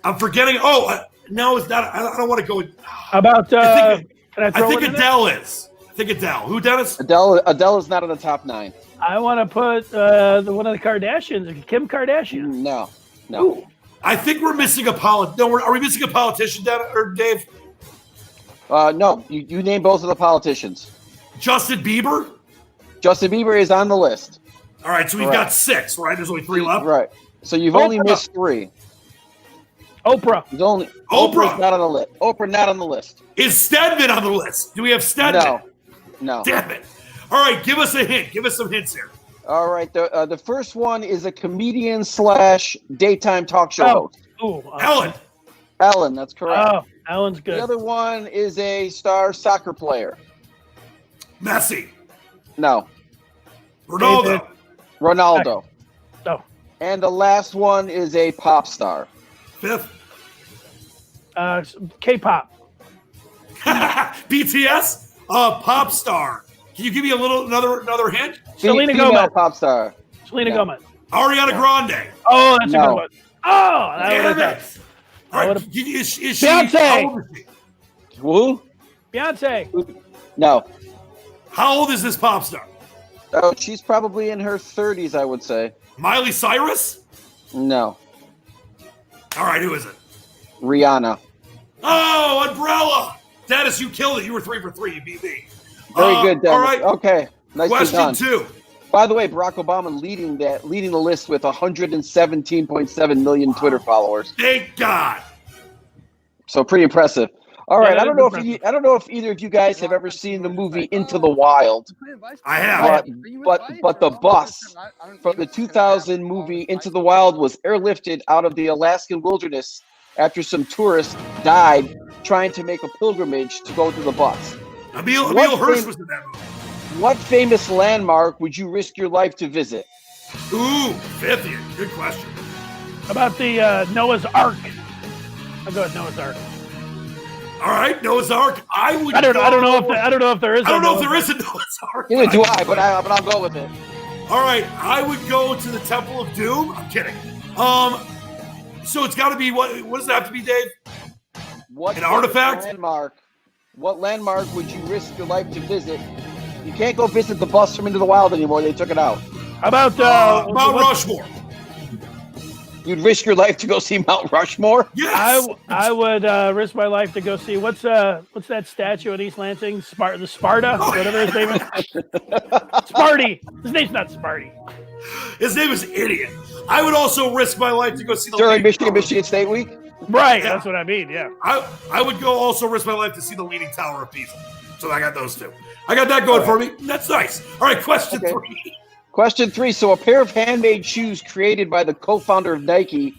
I'm forgetting. No, it's not. I don't want to go. How about? I think Adele is. I think Adele. Who, Dennis? Adele is not in the top 9. I want to put one of the Kardashians, Kim Kardashian. No. Ooh. I think we're missing a politician. No, are we missing a politician, Dave? No. You name both of the politicians. Justin Bieber? Justin Bieber is on the list. All right, so we've got 6, right? There's only 3 left. Right. So you've only missed 3. Oprah. Oprah's not on the list. Oprah not on the list. Is Stedman on the list? Do we have Stedman? No. Damn it. All right, give us a hint. Give us some hints here. All right. The first one is a comedian / daytime talk show host. Ellen, that's correct. Oh, Ellen's good. The other one is a star soccer player. Messi. No. Ronaldo. No. And the last one is a pop star. Fifth. K-pop. BTS. Pop star. Can you give me another hint? Selena Female Gomez. Pop star. Selena Gomez. Ariana Grande. Oh, that's a good one. Oh, damn it. All right. Is she? Beyonce. Who? Beyonce. No. How old is this pop star? Oh, she's probably in her 30s, I would say. Miley Cyrus? No. All right, who is it? Rihanna. Oh, Umbrella. Dennis, you killed it. You were 3 for 3. You beat me. Very good, Dennis. All right. Okay. Nicely Question done. 2. By the way, Barack Obama leading the list with 117.7 million Twitter followers. Thank God. So pretty impressive. All right, Yeah, I don't know if either of you guys have ever seen the movie Into the Wild. I have. But the bus from the 2000 movie Into the Wild was airlifted out of the Alaskan wilderness after some tourists died trying to make a pilgrimage to go to the bus. Emil Hirsch was in that movie. What famous landmark would you risk your life to visit? Ooh, Fithian. Good question. About the Noah's Ark. I'll go with Noah's Ark. All right, Noah's Ark. I don't know if there is. I don't know if there is a Noah's Ark. Neither do I, but I'll go with it. All right, I would go to the Temple of Doom. I'm kidding. So it's got to be what does it have to be, Dave? What an artifact? What landmark would you risk your life to visit? You can't go visit the bus from Into the Wild anymore. They took it out. How about Mount Rushmore? You'd risk your life to go see Mount Rushmore? Yes. I would risk my life to go see what's that statue in East Lansing? Sparta, whatever his name is. Sparty. His name's not Sparty. His name is Idiot. I would also risk my life to go see the during Michigan State Week. Right, yeah. That's what I mean. Yeah. I would go also risk my life to see the Leaning Tower of Pisa. So I got those two. I got that going for me. That's nice. All right, question 3. Question 3. So a pair of handmade shoes created by the co-founder of Nike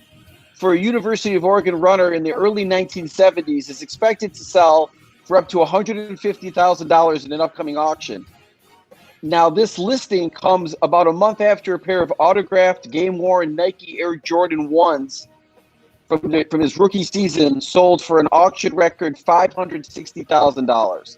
for a University of Oregon runner in the early 1970s is expected to sell for up to $150,000 in an upcoming auction. Now, this listing comes about a month after a pair of autographed, game-worn Nike Air Jordan 1s from his rookie season sold for an auction record $560,000.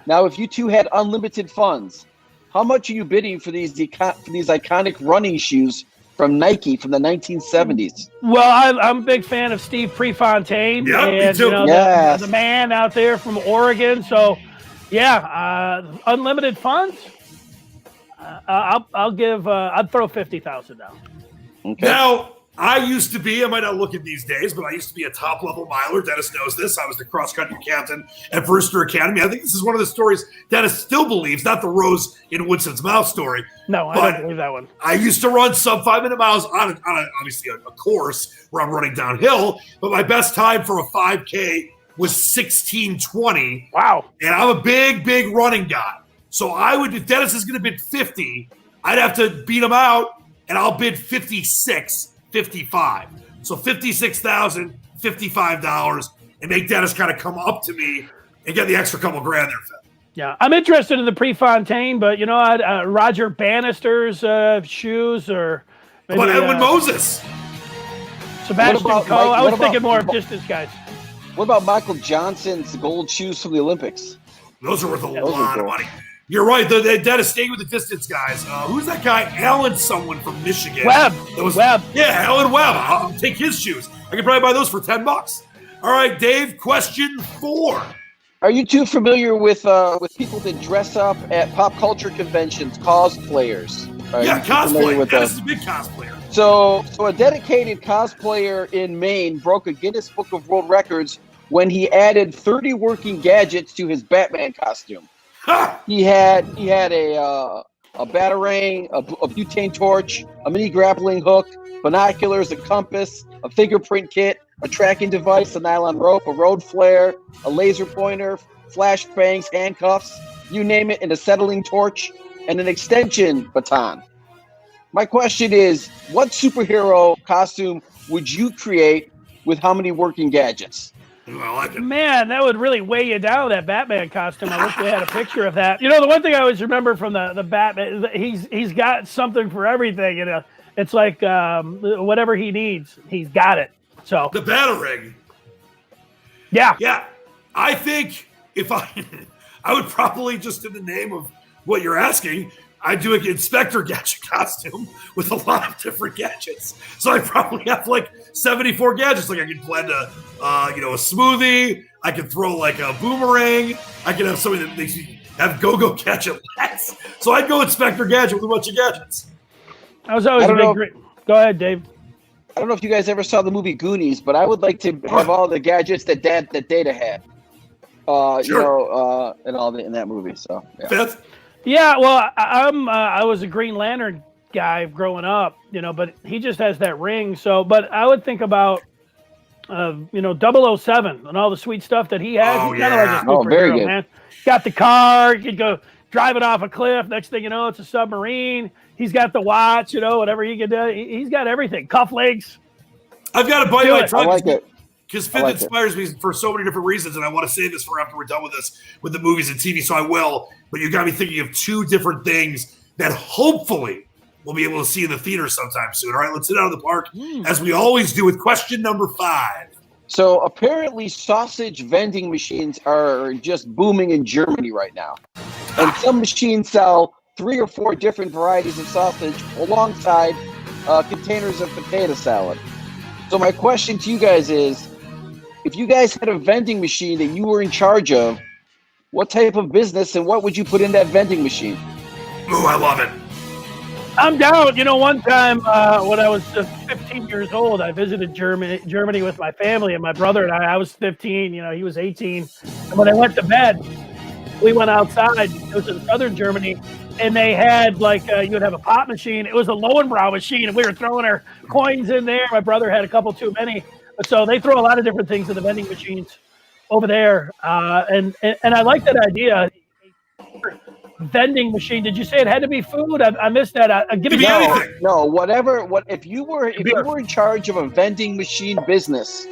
Now, if you two had unlimited funds, how much are you bidding for these iconic running shoes from Nike from the 1970s? Well, I'm a big fan of Steve Prefontaine. Yeah, and, me too. The man out there from Oregon. So, yeah, unlimited funds. I'd throw $50,000 down. Okay. Now, I might not look at these days, but I used to be a top-level miler. Dennis knows this. I was the cross-country captain at Brewster Academy. I think this is one of the stories Dennis still believes, not the Rose in Woodson's mouth story. No, I don't believe that one. I used to run sub 5-minute miles on obviously a course where I'm running downhill, but my best time for a 5K was 16:20. Wow. And I'm a big, big running guy. So if Dennis is going to bid 50, I'd have to beat him out, and I'll bid 55. So $56,055 and make Dennis kind of come up to me and get the extra couple grand there, Phil. Yeah, I'm interested in the Prefontaine, but Roger Bannister's shoes or maybe, But Edwin Moses, Sebastian Coe. I was thinking more of distance guys. What about Michael Johnson's gold shoes from the Olympics? Those are worth a lot of money. You're right. Dennis, staying with the distance guys. Who's that guy? Alan someone from Michigan. Webb. Yeah, Alan Webb. I'll take his shoes. I could probably buy those for $10. All right, Dave, question 4. Are you too familiar with people that dress up at pop culture conventions, cosplayers? Yeah, cosplay. Dennis is a big cosplayer. So a dedicated cosplayer in Maine broke a Guinness Book of World Records when he added 30 working gadgets to his Batman costume. He had a batarang, a butane torch, a mini grappling hook, binoculars, a compass, a fingerprint kit, a tracking device, a nylon rope, a road flare, a laser pointer, flashbangs, handcuffs, you name it, and a settling torch, and an extension baton. My question is, what superhero costume would you create with how many working gadgets? Man, that would really weigh you down, that Batman costume. I wish we had a picture of that. The one thing I always remember from the Batman, he's got something for everything. It's like whatever he needs, he's got it. So the batarang. Yeah. I think if I would probably, just in the name of what you're asking, I'd do an Inspector Gadget costume with a lot of different gadgets. So I probably have like 74 gadgets. Like I could blend a smoothie. I could throw like a boomerang. I could have something that makes me have go-go gadget legs. So I'd go Inspector Gadget with a bunch of gadgets. I was always Go ahead, Dave. I don't know if you guys ever saw the movie Goonies, but I would like to have all the gadgets that Data had. Sure. And all in that movie. So yeah. Fifth? Yeah, well, I was a Green Lantern guy growing up, but he just has that ring. So, but I would think about, 007 and all the sweet stuff that he has. Oh, He's kind of like a superhero, very good. man. Got the car, you could go drive it off a cliff. Next thing you know, it's a submarine. He's got the watch, whatever he could do. He's got everything. Cufflinks. I've got to buy my I truck. like it. because Fith inspires me for so many different reasons, and I want to say this for after we're done with this, with the movies and TV, so I will. But you got me thinking of two different things that hopefully we'll be able to see in the theater sometime soon. All right, let's hit out of the park, as we always do, with question number 5. So apparently sausage vending machines are just booming in Germany right now. And some machines sell 3 or 4 different varieties of sausage alongside containers of potato salad. So my question to you guys is, if you guys had a vending machine that you were in charge of, what type of business and what would you put in that vending machine? Ooh, I love it. I'm down. One time when I was 15 years old, I visited Germany with my family and my brother and I was 15, he was 18. And when I went to bed, we went outside to go to southern Germany, and they had you would have a pop machine. It was a Lowenbrau machine, and we were throwing our coins in there. My brother had a couple too many. So they throw a lot of different things in the vending machines over there. And I like that idea. Vending machine. Did you say it had to be food? I missed that. Give me anything. No, whatever. If you were in charge of a vending machine business,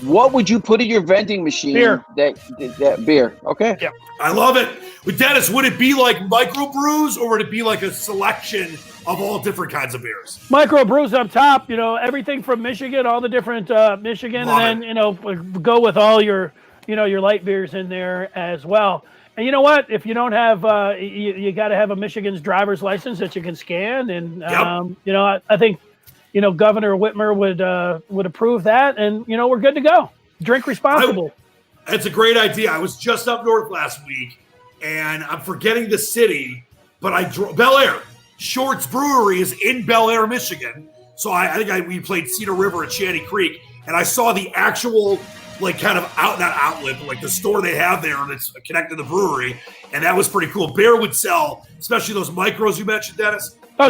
what would you put in your vending machine? Beer. That beer. Okay. Yep. I love it. With Dennis, would it be like microbrews, or would it be like a selection of all different kinds of beers? Microbrews up top. Everything from Michigan, all the different Michigan, Love and then go with all your your light beers in there as well. And you know what? If you don't have, you got to have a Michigan's driver's license that you can scan. And I think, Governor Whitmer would approve that, and we're good to go. Drink responsible. That's a great idea. I was just up north last week, and I'm forgetting the city, but Bel Air. Shorts Brewery is in Bel Air, Michigan. So I think we played Cedar River at Shanty Creek, and I saw the actual kind of not outlet, but the store they have there that's connected to the brewery, and that was pretty cool. Bear would sell, especially those micros you mentioned, Dennis. Oh,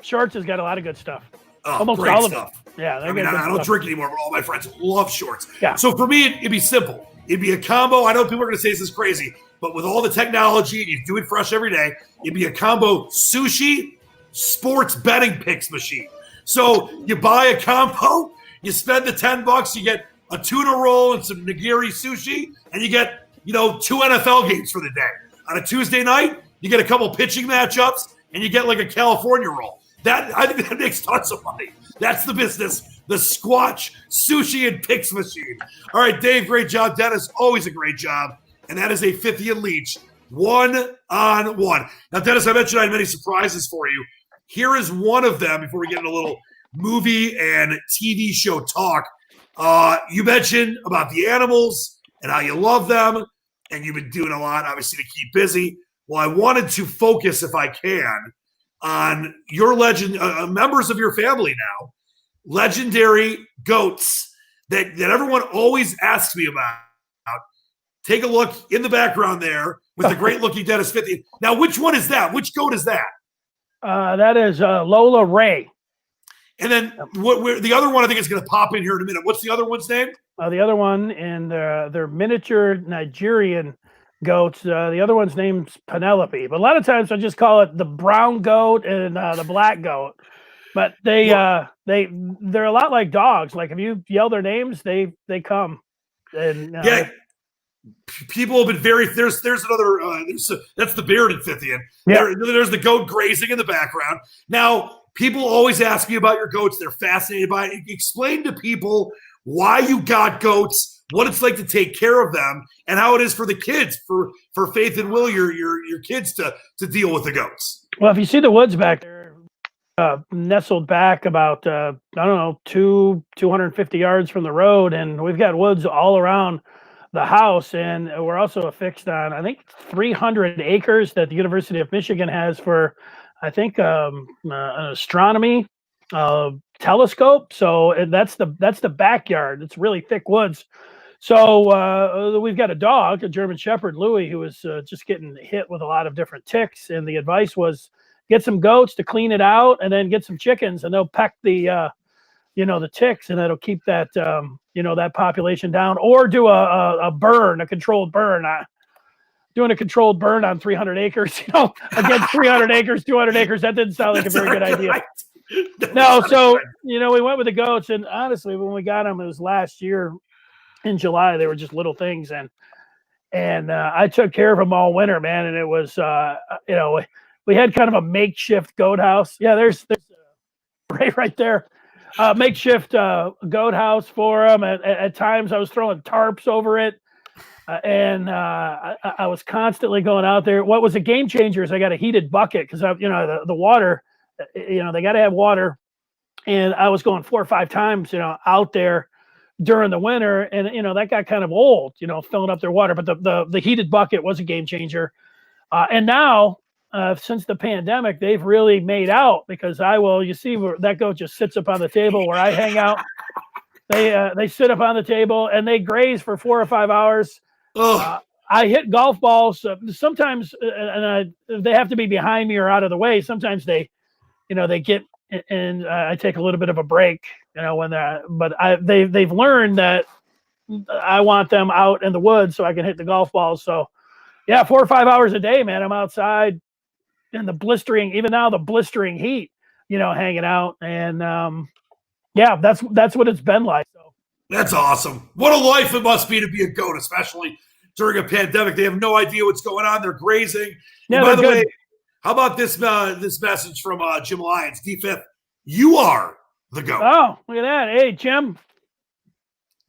Shorts has got a lot of good stuff. Oh, almost great all of stuff. it. Yeah, I don't drink anymore, but all my friends love Shorts. Yeah. So for me, it'd be simple. It'd be a combo. I know people are going to say this is crazy, but with all the technology and you do it fresh every day, it'd be a combo sushi sports betting picks machine. So you buy a combo, you spend the $10, you get a tuna roll and some nigiri sushi, and you get, 2 NFL games for the day. On a Tuesday night, you get a couple pitching matchups, and you get a California roll. I think that makes tons of money. That's the business, the Squatch Sushi and Picks machine. All right, Dave, great job. Dennis, always a great job. And that is a Fithian Leach, 1-on-1. Now, Dennis, I mentioned I had many surprises for you. Here is one of them before we get into a little movie and TV show talk. You mentioned about the animals and how you love them, and you've been doing a lot, obviously, to keep busy. Well, I wanted to focus, if I can, on your members of your family now, legendary goats that everyone always asks me about. Take a look in the background there with the great-looking Dennis Fithian. Now, which one is that? Which goat is that? That is Lola Ray. And then the other one I think is going to pop in here in a minute. What's the other one's name? The other one, and they're miniature Nigerian goats. The other one's name's Penelope. But a lot of times I just call it the brown goat and the black goat. But they're a lot like dogs. Like if you yell their names, they come. And yeah. People have been there's another that's the bearded Fithian. Yeah. There's the goat grazing in the background. Now, people always ask me about your goats. They're fascinated by it. Explain to people why you got goats, what it's like to take care of them, and how it is for the kids, for Faith and Will, your kids to deal with the goats. Well, if you see the woods back there, nestled back about 250 yards from the road, and we've got woods all around the house, and we're also affixed on, I think, 300 acres that the University of Michigan has for, I think, an astronomy telescope. So that's the backyard. It's really thick woods. So we've got a dog, a German Shepherd, Louis, who was just getting hit with a lot of different ticks, and the advice was get some goats to clean it out, and then get some chickens, and they'll peck the ticks, and that'll keep that that population down, or do a controlled burn. Doing a controlled burn on 300 acres, against 300 acres, 200 acres, that didn't sound like a very good idea. No, so we went with the goats, and honestly, when we got them, it was last year in July. They were just little things, and I took care of them all winter, man. And it was, we had kind of a makeshift goat house. Yeah, there's right there, makeshift goat house for them. At times, I was throwing tarps over it, and I was constantly going out there. What was a game changer is I got a heated bucket because the water, they got to have water. And I was going 4 or 5 times, out there during the winter, and that got kind of old, filling up their water. But the heated bucket was a game changer. And now, since the pandemic, they've really made out because you see where that goat just sits up on the table where I hang out. They sit up on the table and they graze for 4 or 5 hours. I hit golf balls sometimes, and they have to be behind me or out of the way. Sometimes they get. And I take a little bit of a break, they've learned that I want them out in the woods so I can hit the golf balls. So yeah, 4 or 5 hours a day, man, I'm outside in the blistering heat, hanging out. And that's what it's been like. So that's awesome. What a life it must be to be a goat, especially during a pandemic. They have no idea what's going on. They're grazing. Yeah, by the way, how about this message from Jim Lyons? D5th, you are the GOAT. Oh, look at that. Hey, Jim.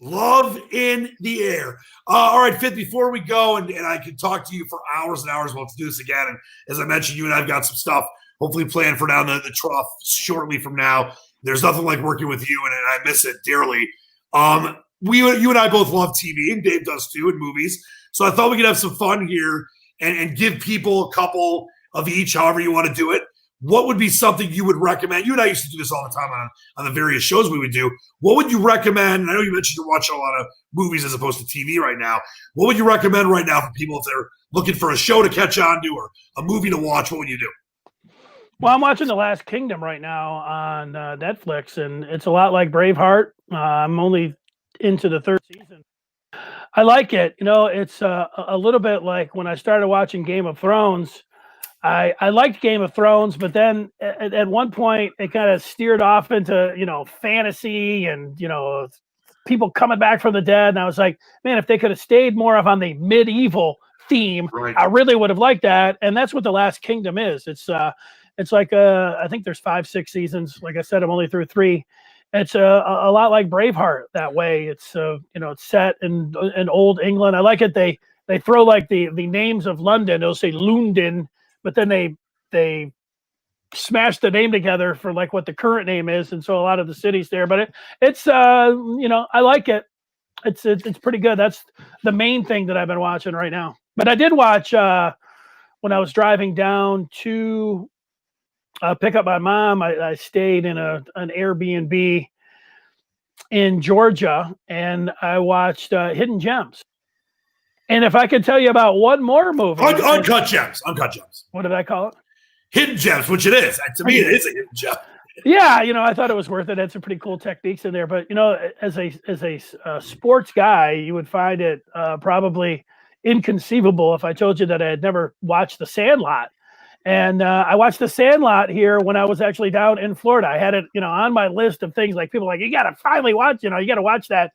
Love in the air. All right, Fith, before we go, and I can talk to you for hours and hours, we'll have to do this again. And as I mentioned, you and I have got some stuff hopefully planned for down the trough shortly from now. There's nothing like working with you, and I miss it dearly. You and I both love TV, and Dave does too, and movies. So I thought we could have some fun here and give people a couple of each, however you want to do it. What would be something you would recommend? You and I used to do this all the time on the various shows we would do. What would you recommend? I know you mentioned you're watching a lot of movies as opposed to TV right now. What would you recommend right now for people if they're looking for a show to catch on to or a movie to watch? What would you do? Well, I'm watching The Last Kingdom right now on Netflix, and it's a lot like Braveheart. I'm only into the 3rd season. I like it. It's a little bit like when I started watching Game of Thrones. I liked Game of Thrones, but then at one point it kind of steered off into, fantasy and, people coming back from the dead. And I was like, man, if they could have stayed more of on the medieval theme, right, I really would have liked that. And that's what The Last Kingdom is. It's like, I think there's 5, 6 seasons. Like I said, I'm only through 3. It's a lot like Braveheart that way. It's, it's set in old England. I like it. They throw like the names of London. They'll say London, but then they smash the name together for like what the current name is, and so a lot of the cities there. But it's I like it. It's pretty good. That's the main thing that I've been watching right now. But I did watch when I was driving down to pick up my mom. I stayed in an Airbnb in Georgia, and I watched Hidden Gems. And if I could tell you about one more movie. Uncut Gems. What did I call it? Hidden Gems, which it is. To me, it is a hidden gem. Yeah, I thought it was worth it. Had some pretty cool techniques in there. But, as a sports guy, you would find it probably inconceivable if I told you that I had never watched The Sandlot. And I watched The Sandlot here when I was actually down in Florida. I had it, on my list of things like people like, you got to finally watch, you got to watch that.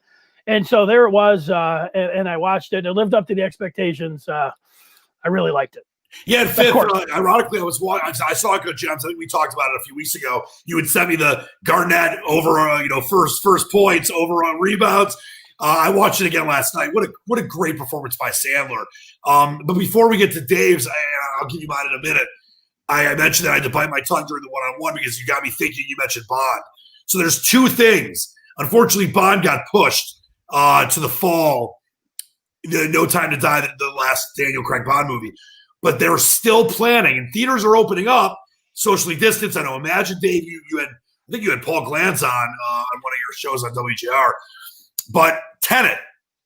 And so there it was, and I watched it. It lived up to the expectations. I really liked it. Yeah, and Fith, ironically, I saw Uncut Gems. I think we talked about it a few weeks ago. You had sent me the Garnett over, first points, over on rebounds. I watched it again last night. What a great performance by Sandler. But before we get to Dave's, I'll give you mine in a minute. I mentioned that I had to bite my tongue during the one-on-one because you got me thinking. You mentioned Bond. So there's 2 things. Unfortunately, Bond got pushed to the fall. No Time to Die, the last Daniel Craig Bond movie. But they're still planning, and theaters are opening up, socially distanced. I know. Imagine, Dave, I think you had Paul Glantz on one of your shows on WJR. But Tenet,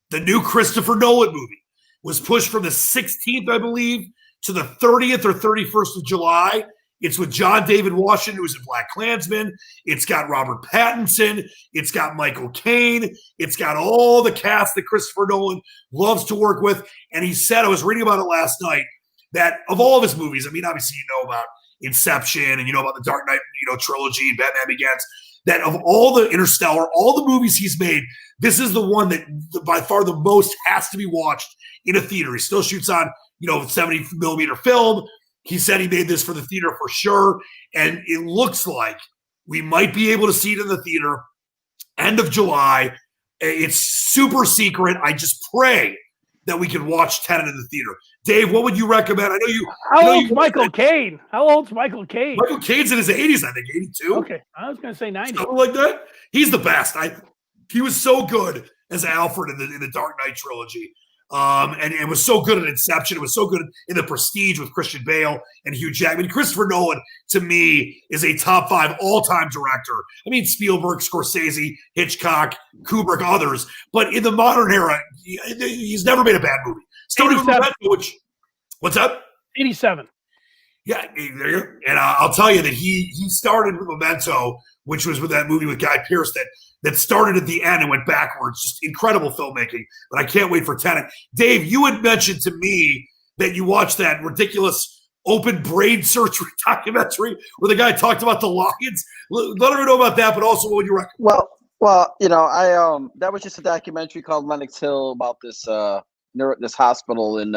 the new Christopher Nolan movie, was pushed from the 16th, I believe, to the 30th or 31st of July. It's with John David Washington, who's in Black Klansman. It's got Robert Pattinson. It's got Michael Caine. It's got all the cast that Christopher Nolan loves to work with. And he said, I was reading about it last night, that of all of his movies, I mean, obviously you know about Inception, and you know about the Dark Knight, trilogy, Batman Begins. That of all the Interstellar, all the movies he's made, this is the one that by far the most has to be watched in a theater. He still shoots on 70 millimeter film. He said he made this for the theater for sure, and it looks like we might be able to see it in the theater end of July. It's super secret. I just pray that we can watch Tenet in the theater. Dave, what would you recommend? I know you. How old's Michael Caine? How old's Michael Caine? Michael Caine's in his 80s, I think, 82. Okay, I was going to say 90. Something like that. He's the best. He was so good as Alfred in the Dark Knight trilogy. And was so good at Inception. It was so good in The Prestige with Christian Bale and Hugh Jackman. Christopher Nolan, to me, is a top 5 all-time director. I mean, Spielberg, Scorsese, Hitchcock, Kubrick, others. But in the modern era, he's never made a bad movie. Starting with Memento, what's up? 87. Yeah, there you go. And I'll tell you that he started with Memento, which was with that movie with Guy Pearce that started at the end and went backwards. Just incredible filmmaking. But I can't wait for Tenet. Dave, you had mentioned to me that you watched that ridiculous open brain surgery documentary where the guy talked about the Lions. Let everyone know about that, but also what would you recommend? Well, I that was just a documentary called Lenox Hill about this this hospital in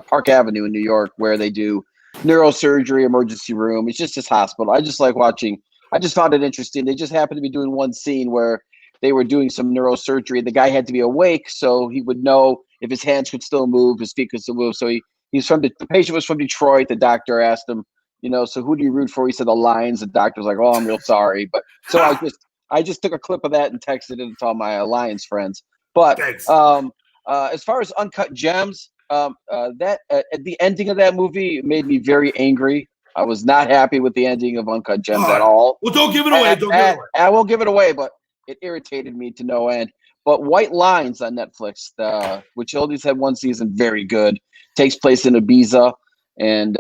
Park Avenue in New York where they do neurosurgery emergency room. It's just this hospital. I just like watching. I just found it interesting. They just happened to be doing one scene where they were doing some neurosurgery. The guy had to be awake so he would know if his hands could still move, his feet could still move. So the patient was from Detroit. The doctor asked him, so who do you root for? He said the Lions. The doctor was like, oh, I'm real sorry. But so I just took a clip of that and texted it to all my Lions friends. But as far as Uncut Gems, that at the ending of that movie made me very angry. I was not happy with the ending of Uncut Gems at all. Well, don't give it away. I won't give it away, but it irritated me to no end. But White Lines on Netflix, which only had one season, very good. Takes place in Ibiza, and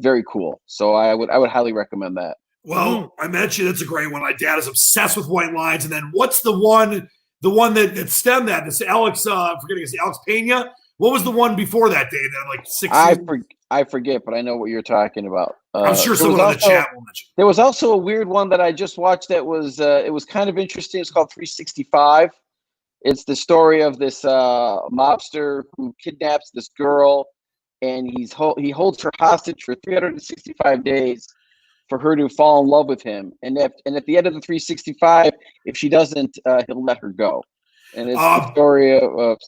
very cool. So I would highly recommend that. Well, I mentioned it's a great one. My dad is obsessed with White Lines. And then what's the one that stemmed that? This Alex, I'm forgetting, is it Alex Pena? What was the one before that, Dave? That like 6 seasons? I forget, but I know what you're talking about. I'm sure someone on the chat will mention. There was also a weird one that I just watched that was it was kind of interesting. It's called 365. It's the story of this mobster who kidnaps this girl, and he holds her hostage for 365 days for her to fall in love with him. And at the end of the 365, if she doesn't, he'll let her go. And it's the story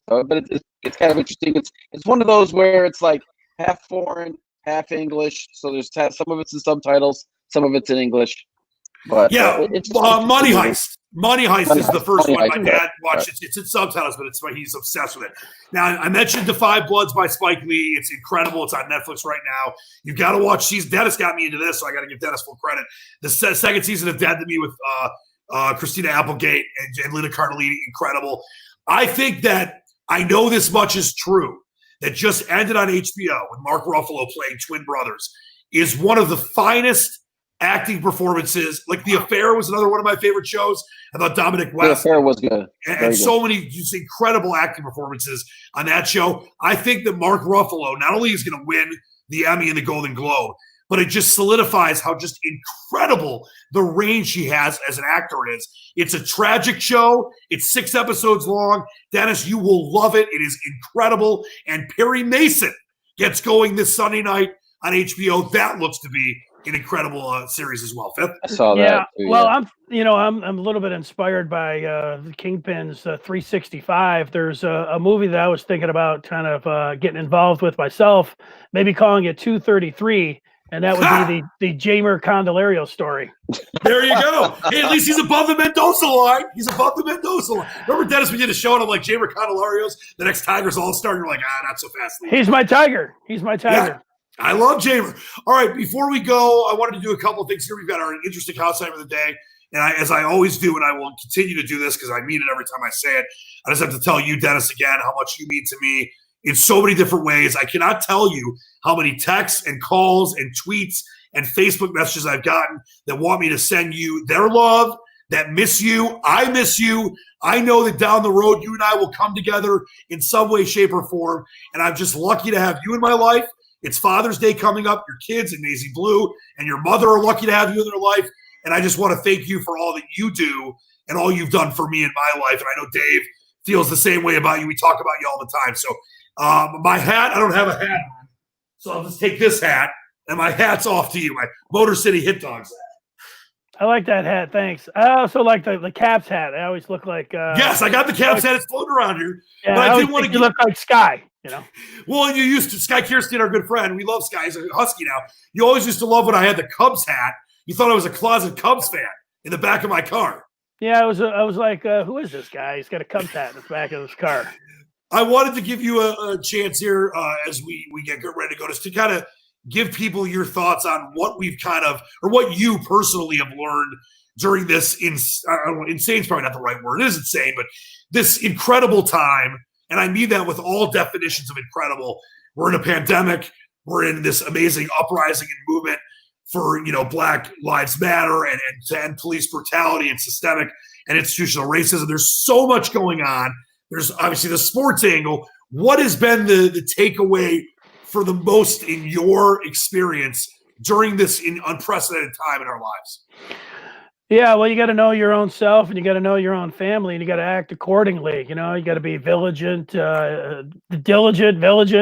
but it's kind of interesting. It's one of those where it's like half foreign, half English. So there's some of it's in subtitles, some of it's in English. But Money Heist. Money Heist is the first one my dad watched. Right. It's in subtitles, but he's obsessed with it. Now, I mentioned Defy Bloods by Spike Lee. It's incredible. It's on Netflix right now. You've got to watch. Dennis got me into this, so I got to give Dennis full credit. The second season of Dead to Me with Christina Applegate and Linda Cardellini, incredible. I think that I know this much is true. That just ended on HBO with Mark Ruffalo playing twin brothers is one of the finest acting performances. Like The Affair was another one of my favorite shows. I thought Dominic West. The Affair was good. And so many just incredible acting performances on that show. I think that Mark Ruffalo not only is going to win the Emmy and the Golden Globe, but it just solidifies how just incredible the range he has as an actor is. It's a tragic show. It's 6 episodes long. Dennis, you will love it. It is incredible. And Perry Mason gets going this Sunday night on HBO. That looks to be an incredible series as well. Fith? I saw that. Yeah. Too, well, I'm a little bit inspired by the Kingpin's 365. There's a movie that I was thinking about kind of getting involved with myself, maybe calling it 233. And that would be the Jamer Candelario story. There you go. Hey, at least he's above the Mendoza line. He's above the Mendoza line. Remember, Dennis, we did a show and I'm like, Jamer Candelario's the next Tigers All-Star. You're like, not so fast. He's my Tiger. Yeah, I love Jamer. All right, before we go, I wanted to do a couple of things here. We've got our interesting outside of the day. And as I always do, and I will continue to do this because I mean it every time I say it, I just have to tell you, Dennis, again, how much you mean to me in so many different ways. I cannot tell you how many texts and calls and tweets and Facebook messages I've gotten that want me to send you their love, that miss you. I miss you. I know that down the road, you and I will come together in some way, shape, or form. And I'm just lucky to have you in my life. It's Father's Day coming up. Your kids and Maisie Blue and your mother are lucky to have you in their life. And I just want to thank you for all that you do and all you've done for me in my life. And I know Dave feels the same way about you. We talk about you all the time. So my hat, I don't have a hat on. So I'll just take this hat, and my hat's off to you, my Motor City Hit Dogs hat. I like that hat. Thanks. I also like the Caps hat. They always look like. Yes, I got the Caps hat. It's floating around here. Yeah, but I didn't want to look like Sky. You know. Well, you used to Sky Kirsten, our good friend. We love Sky. He's a Husky now. You always used to love when I had the Cubs hat. You thought I was a closet Cubs fan in the back of my car. Yeah, I was like, who is this guy? He's got a Cubs hat in the back of his car. I wanted to give you a chance here as we get ready to go, just to kind of give people your thoughts on what we've kind of, or what you personally have learned during this, insane's probably not the right word, it is insane, but this incredible time, and I mean that with all definitions of incredible. We're in a pandemic, we're in this amazing uprising and movement for, Black Lives Matter and to end police brutality and systemic and institutional racism. There's so much going on. There's obviously the sports angle. What has been the takeaway for the most in your experience during this unprecedented time in our lives? Yeah, well, you got to know your own self, and you got to know your own family, and you got to act accordingly. You got to be diligent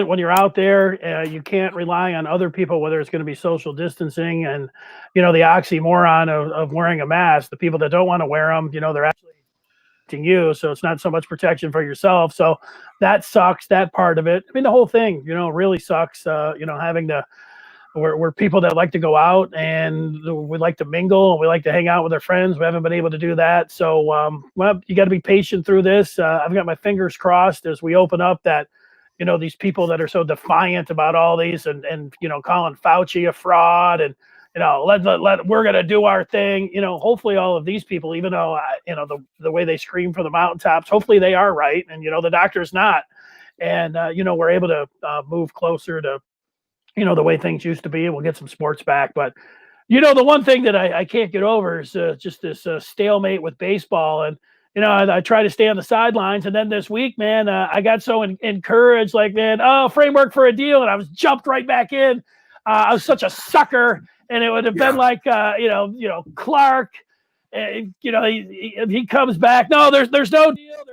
when you're out there. You can't rely on other people, whether it's going to be social distancing and, the oxymoron of wearing a mask. The people that don't want to wear them, they're actually protecting you. So it's not so much protection for yourself. So that sucks, that part of it. I mean, the whole thing, really sucks, having to. We're people that like to go out and we like to mingle and we like to hang out with our friends. We haven't been able to do that. So, you got to be patient through this. I've got my fingers crossed as we open up that, these people that are so defiant about all these and calling Fauci a fraud and, we're going to do our thing. Hopefully all of these people, even though, the way they scream from the mountaintops, hopefully they are right. And, the doctor's not. And, we're able to move closer to, the way things used to be, and we'll get some sports back. But, the one thing that I can't get over is just this stalemate with baseball. And, I try to stay on the sidelines. And then this week, man, I got so encouraged, like, man, framework for a deal. And I was jumped right back in. I was such a sucker. And it would have been like, Clark, he comes back. No, there's no deal.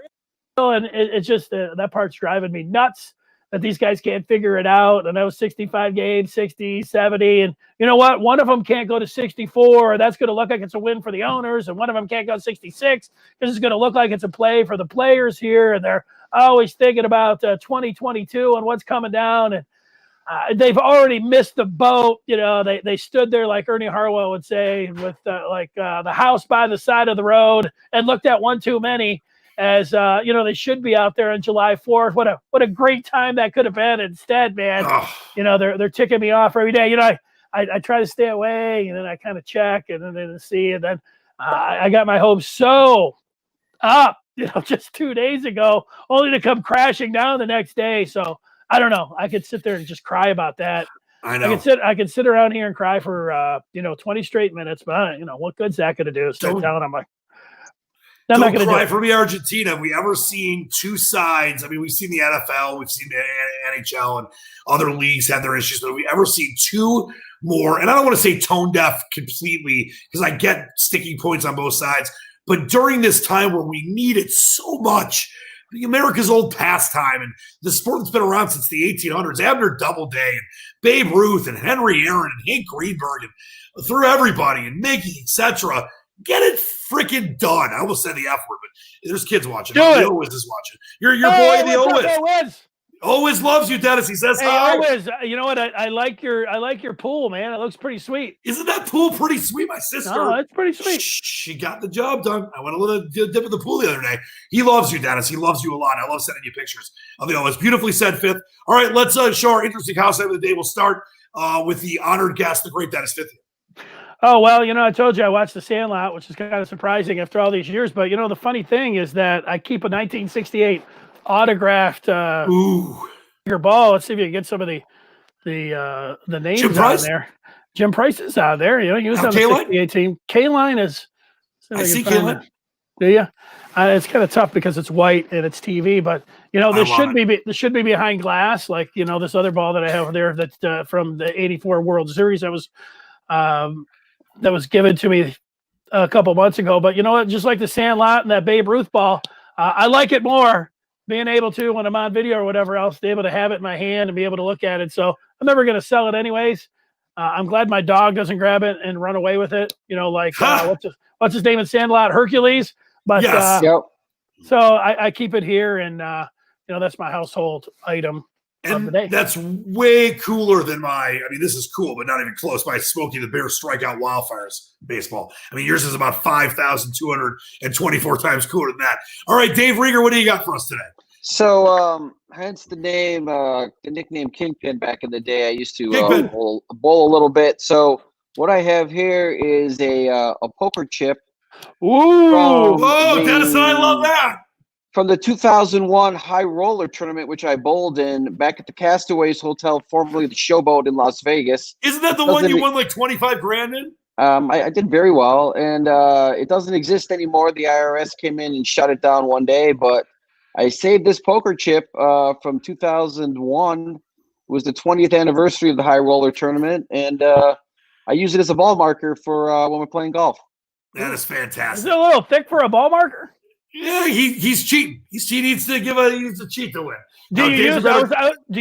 And it's just that part's driving me nuts. That these guys can't figure it out. And that was 65 games, 60, 70. And you know what? One of them can't go to 64. That's going to look like it's a win for the owners. And one of them can't go to 66 because it's going to look like it's a play for the players here. And they're always thinking about 2022 and what's coming down. And they've already missed the boat. They stood there like Ernie Harwell would say with the house by the side of the road and looked at one too many. As they should be out there on July 4th. What a great time that could have been. Instead, man, they're ticking me off every day. I try to stay away, and then I kind of check, and then see, and then I got my hopes so up, just 2 days ago, only to come crashing down the next day. So I don't know. I could sit there and just cry about that. I know. I could sit around here and cry for 20 straight minutes, but what good's that going to do? Start telling them like. I'm not going to cry for me, Argentina. Have we ever seen two sides? I mean, we've seen the NFL, we've seen the NHL, and other leagues have their issues, but have we ever seen two more? And I don't want to say tone deaf completely because I get sticking points on both sides. But during this time where we need it so much, America's old pastime and the sport that's been around since the 1800s, Abner Doubleday and Babe Ruth and Henry Aaron and Hank Greenberg and through everybody and Mickey, etc. Get it freaking done. I almost said the F word, but there's kids watching. The Owiz is watching. Your boy, the Owiz. Owiz loves you, Dennis. He says hi. Owiz, you know what? I like your pool, man. It looks pretty sweet. Isn't that pool pretty sweet? My sister. No, it's pretty sweet. She got the job done. I went a little dip in the pool the other day. He loves you, Dennis. He loves you a lot. I love sending you pictures of the Owiz. Beautifully said, Fith. All right, let's show our interesting house item of the day. We'll start with the honored guest, the great Dennis Fithian. Oh, well, I told you I watched The Sandlot, which is kind of surprising after all these years. But, the funny thing is that I keep a 1968 autographed ball. Let's see if you can get some of the names on there. Jim Price is on there. He was on the 68 team. K-Line is. I see K-Line. Do you? It's kind of tough because it's white and it's TV, but this should be behind glass, like this other ball that I have there that's from the '84 World Series that was given to me a couple months ago. But you know what? Just like the Sandlot and that Babe Ruth ball, I like it more being able to, when I'm on video or whatever else, be able to have it in my hand and be able to look at it. So I'm never going to sell it anyways. I'm glad my dog doesn't grab it and run away with it. What's his name in Sandlot? Hercules. But yes. So I keep it here, and that's my household item of the day. That's way cooler than this is cool, but not even close. My Smokey the Bear Strikeout Wildfires baseball. Yours is about 5,224 times cooler than that. All right, Dave Rieger, what do you got for us today? So, hence the nickname Kingpin back in the day. I used to bowl a little bit. So what I have here is a poker chip. Ooh! Dennis and I love that. From the 2001 High Roller Tournament, which I bowled in back at the Castaways Hotel, formerly the Showboat in Las Vegas. Isn't that the one you won like 25 grand in? I did very well, and it doesn't exist anymore. The IRS came in and shut it down one day, but I saved this poker chip from 2001. It was the 20th anniversary of the High Roller Tournament, and I use it as a ball marker for when we're playing golf. That is fantastic. Is it a little thick for a ball marker? Yeah, he's cheating. He needs to cheat to win. Do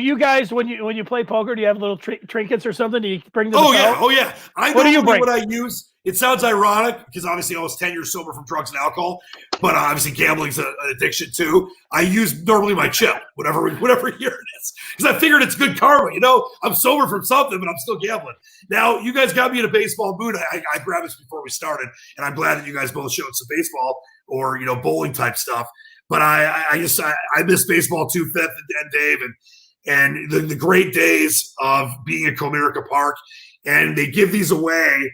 you guys when you play poker, do you have little trinkets or something? Do you bring them? Oh yeah. What do you bring? What I use. It sounds ironic because obviously I was 10 years sober from drugs and alcohol, but obviously gambling's an addiction too. I use normally my chip, whatever year it is, because I figured it's good karma. I'm sober from something, but I'm still gambling. Now, you guys got me in a baseball mood. I grabbed this before we started, and I'm glad that you guys both showed some baseball or bowling type stuff. But I miss baseball too, Fith and Dave, and the great days of being at Comerica Park, and they give these away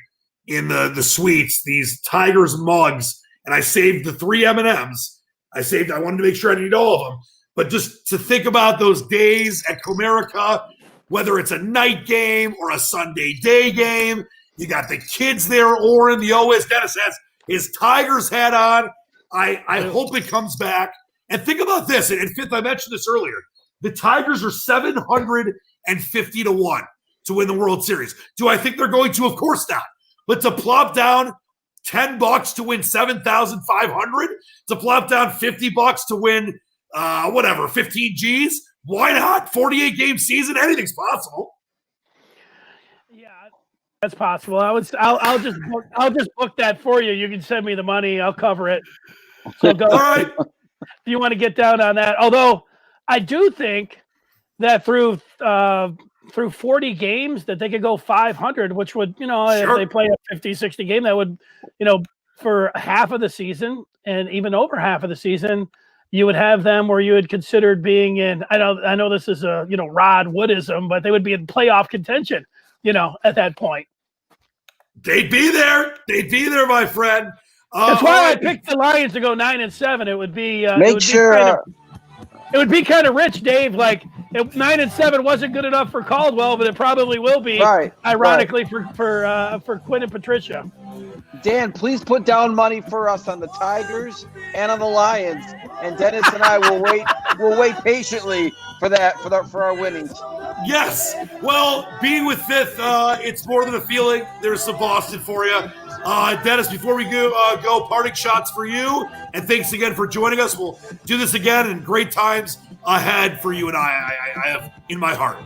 in the suites, these Tigers mugs, and I saved the 3 M&Ms. I wanted to make sure I didn't eat all of them, but just to think about those days at Comerica, whether it's a night game or a Sunday day game, you got the kids there, Oren, the OS, Dennis has his Tigers hat on. I hope it comes back. And think about this, and Fifth, I mentioned this earlier. The Tigers are 750 to 1 to win the World Series. Do I think they're going to? Of course not. But to plop down $10 to win 7,500, to plop down $50 to win 15 G's, why not? 48 game season, anything's possible. Yeah, that's possible. I'll just book that for you. You can send me the money. I'll cover it. So go. All right. If you want to get down on that. Although I do think that through 40 games that they could go 500, which would, sure. If they play a 50, 60 game, that would, for half of the season and even over half of the season, you would have them where you had considered being in, I know this is a, Rod Woodism, but they would be in playoff contention, at that point. They'd be there, my friend. That's why I picked the Lions to go 9-7. It would be, it would be kind of rich, Dave. Like 9-7 wasn't good enough for Caldwell, but it probably will be. Right. Ironically, for Quinn and Patricia. Dan, please put down money for us on the Tigers and on the Lions, and Dennis and I will wait. We'll wait patiently for our winnings. Yes. Well, being with Fifth, it's more than a feeling. There's some Boston for you. Dennis, before we go, parting shots for you, and thanks again for joining us. We'll do this again, and great times ahead for you and I have in my heart.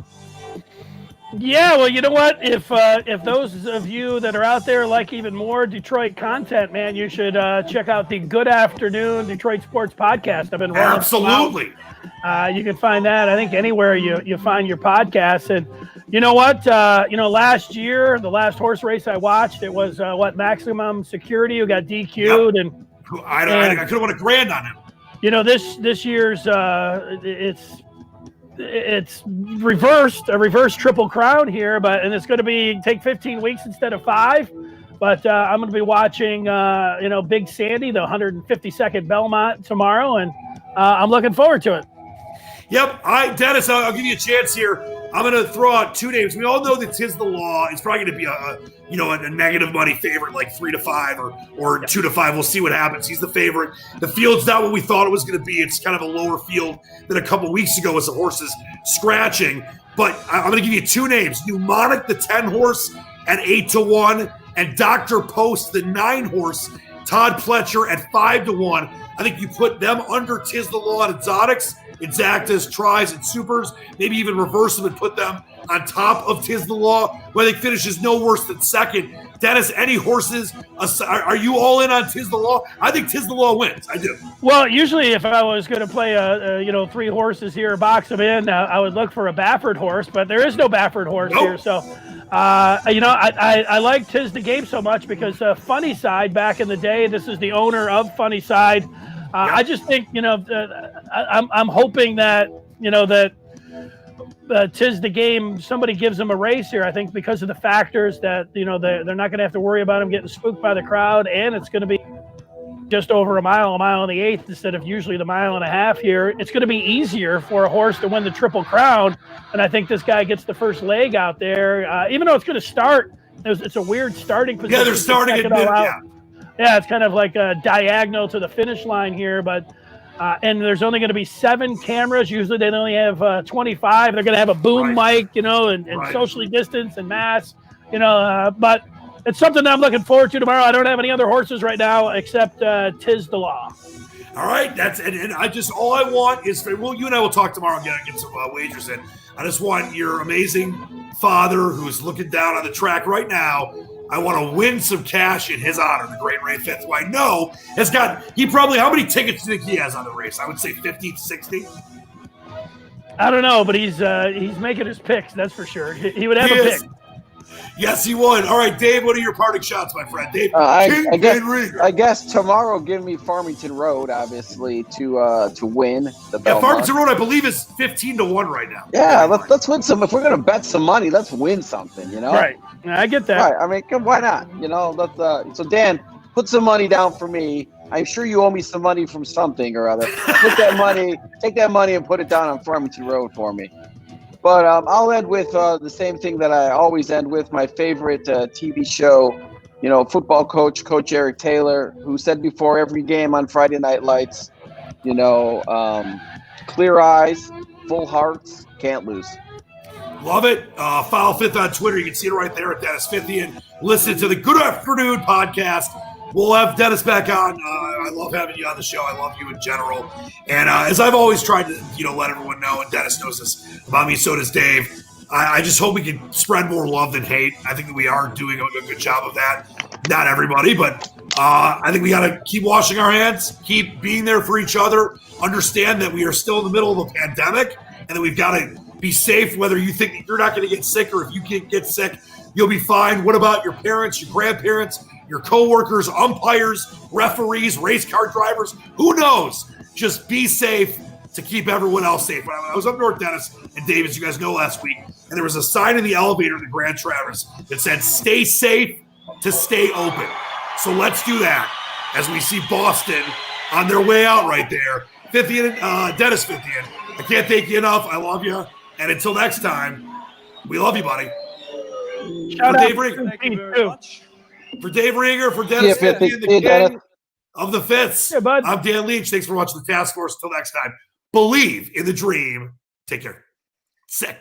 Yeah, well, you know what? If those of you that are out there like even more Detroit content, man, you should check out the Good Afternoon Detroit Sports Podcast. I've been running. Absolutely. You can find that, I think, anywhere you find your podcasts. And you know what? Last year, the last horse race I watched, it was Maximum Security, who got DQ'd. Yep. And I could have won $1,000 on him. This year's it's a reverse triple crown here, and it's going to take 15 weeks instead of 5. But I'm going to be watching, Big Sandy, the 152nd Belmont tomorrow, and I'm looking forward to it. Yep. Dennis, I'll give you a chance here. I'm going to throw out two names. We all know that Tiz the Law is probably going to be a negative money favorite, like 3-5 or 2-5. We'll see what happens. He's the favorite. The field's not what we thought it was going to be. It's kind of a lower field than a couple weeks ago as the horses scratching. But I'm going to give you two names: Mnemonic, the 10 horse at 8-1, and Dr. Post, the 9 horse. Todd Pletcher at 5-1. I think you put them under Tiz the Law and Exotics, Exactas, Tries, and Supers. Maybe even reverse them and put them on top of Tiz the Law, where they finishes no worse than second. Dennis, any horses? Are you all in on Tiz the Law? I think Tiz the Law wins. I do. Well, usually if I was going to play 3 horses here, box them in, I would look for a Baffert horse, but there is no Baffert horse here. So, I like Tiz the Game so much because Funny Side back in the day, this is the owner of Funny Side. I just think, I'm hoping that, Tiz the Game, somebody gives him a race here. I think because of the factors that, they're not going to have to worry about him getting spooked by the crowd, and it's going to be just over a mile and the eighth instead of usually the mile and a half here. It's going to be easier for a horse to win the Triple Crown, and I think this guy gets the first leg out there. Even though it's going to start, it's a weird starting position. Yeah, they're starting it mid, Yeah, it's kind of like a diagonal to the finish line here, but and there's only going to be 7 cameras. Usually they only have 25. They're going to have a boom mic, and socially distanced and mask, but it's something that I'm looking forward to tomorrow. I don't have any other horses right now except Tiz the Law. All right, and I just all I want is you and I will talk tomorrow and get some wagers in. I just want your amazing father who's looking down on the track right now. I want to win some cash in his honor, the great Ray Fith, who I know has got. How many tickets do you think he has on the race? I would say 50, 60. I don't know, but he's making his picks. That's for sure. He would have a pick. Yes, he would. All right, Dave, what are your parting shots, my friend? Dave, I guess tomorrow give me Farmington Road, obviously, to win the Belmont. Farmington Road, I believe, is 15-1 right now. Yeah, let's win some. If we're going to bet some money, let's win something, Right. I get that. Right. I mean, why not? So, Dan, put some money down for me. I'm sure you owe me some money from something or other. Take that money and put it down on Farmington Road for me. But I'll end with the same thing that I always end with, my favorite TV show, football coach, Coach Eric Taylor, who said before every game on Friday Night Lights, clear eyes, full hearts, can't lose. Love it. Follow Fith on Twitter. You can see it right there at Dennis Fithian. Listen to the Good Afternoon podcast. We'll have Dennis back on. I love having you on the show. I love you in general. And as I've always tried to, let everyone know, and Dennis knows this about me, so does Dave, I just hope we can spread more love than hate. I think that we are doing a good job of that. Not everybody, but I think we got to keep washing our hands, keep being there for each other, understand that we are still in the middle of a pandemic, and that we've got to be safe, whether you think you're not going to get sick or if you can't get sick, you'll be fine. What about your parents, your grandparents, your coworkers, umpires, referees, race car drivers? Who knows? Just be safe to keep everyone else safe. I was up north, Dennis and Dave, as you guys know, last week, and there was a sign in the elevator in the Grand Traverse that said, "Stay safe to stay open." So let's do that as we see Boston on their way out right there. Dennis Fithian, I can't thank you enough. I love you. And until next time, we love you, buddy. Shout out Dave Ringer. Thank you very much. For Dave Ringer, for Dennis Fithian, the king of the Fiths, I'm Dan Leach. Thanks for watching the Task Force. Until next time, believe in the dream. Take care. Sick.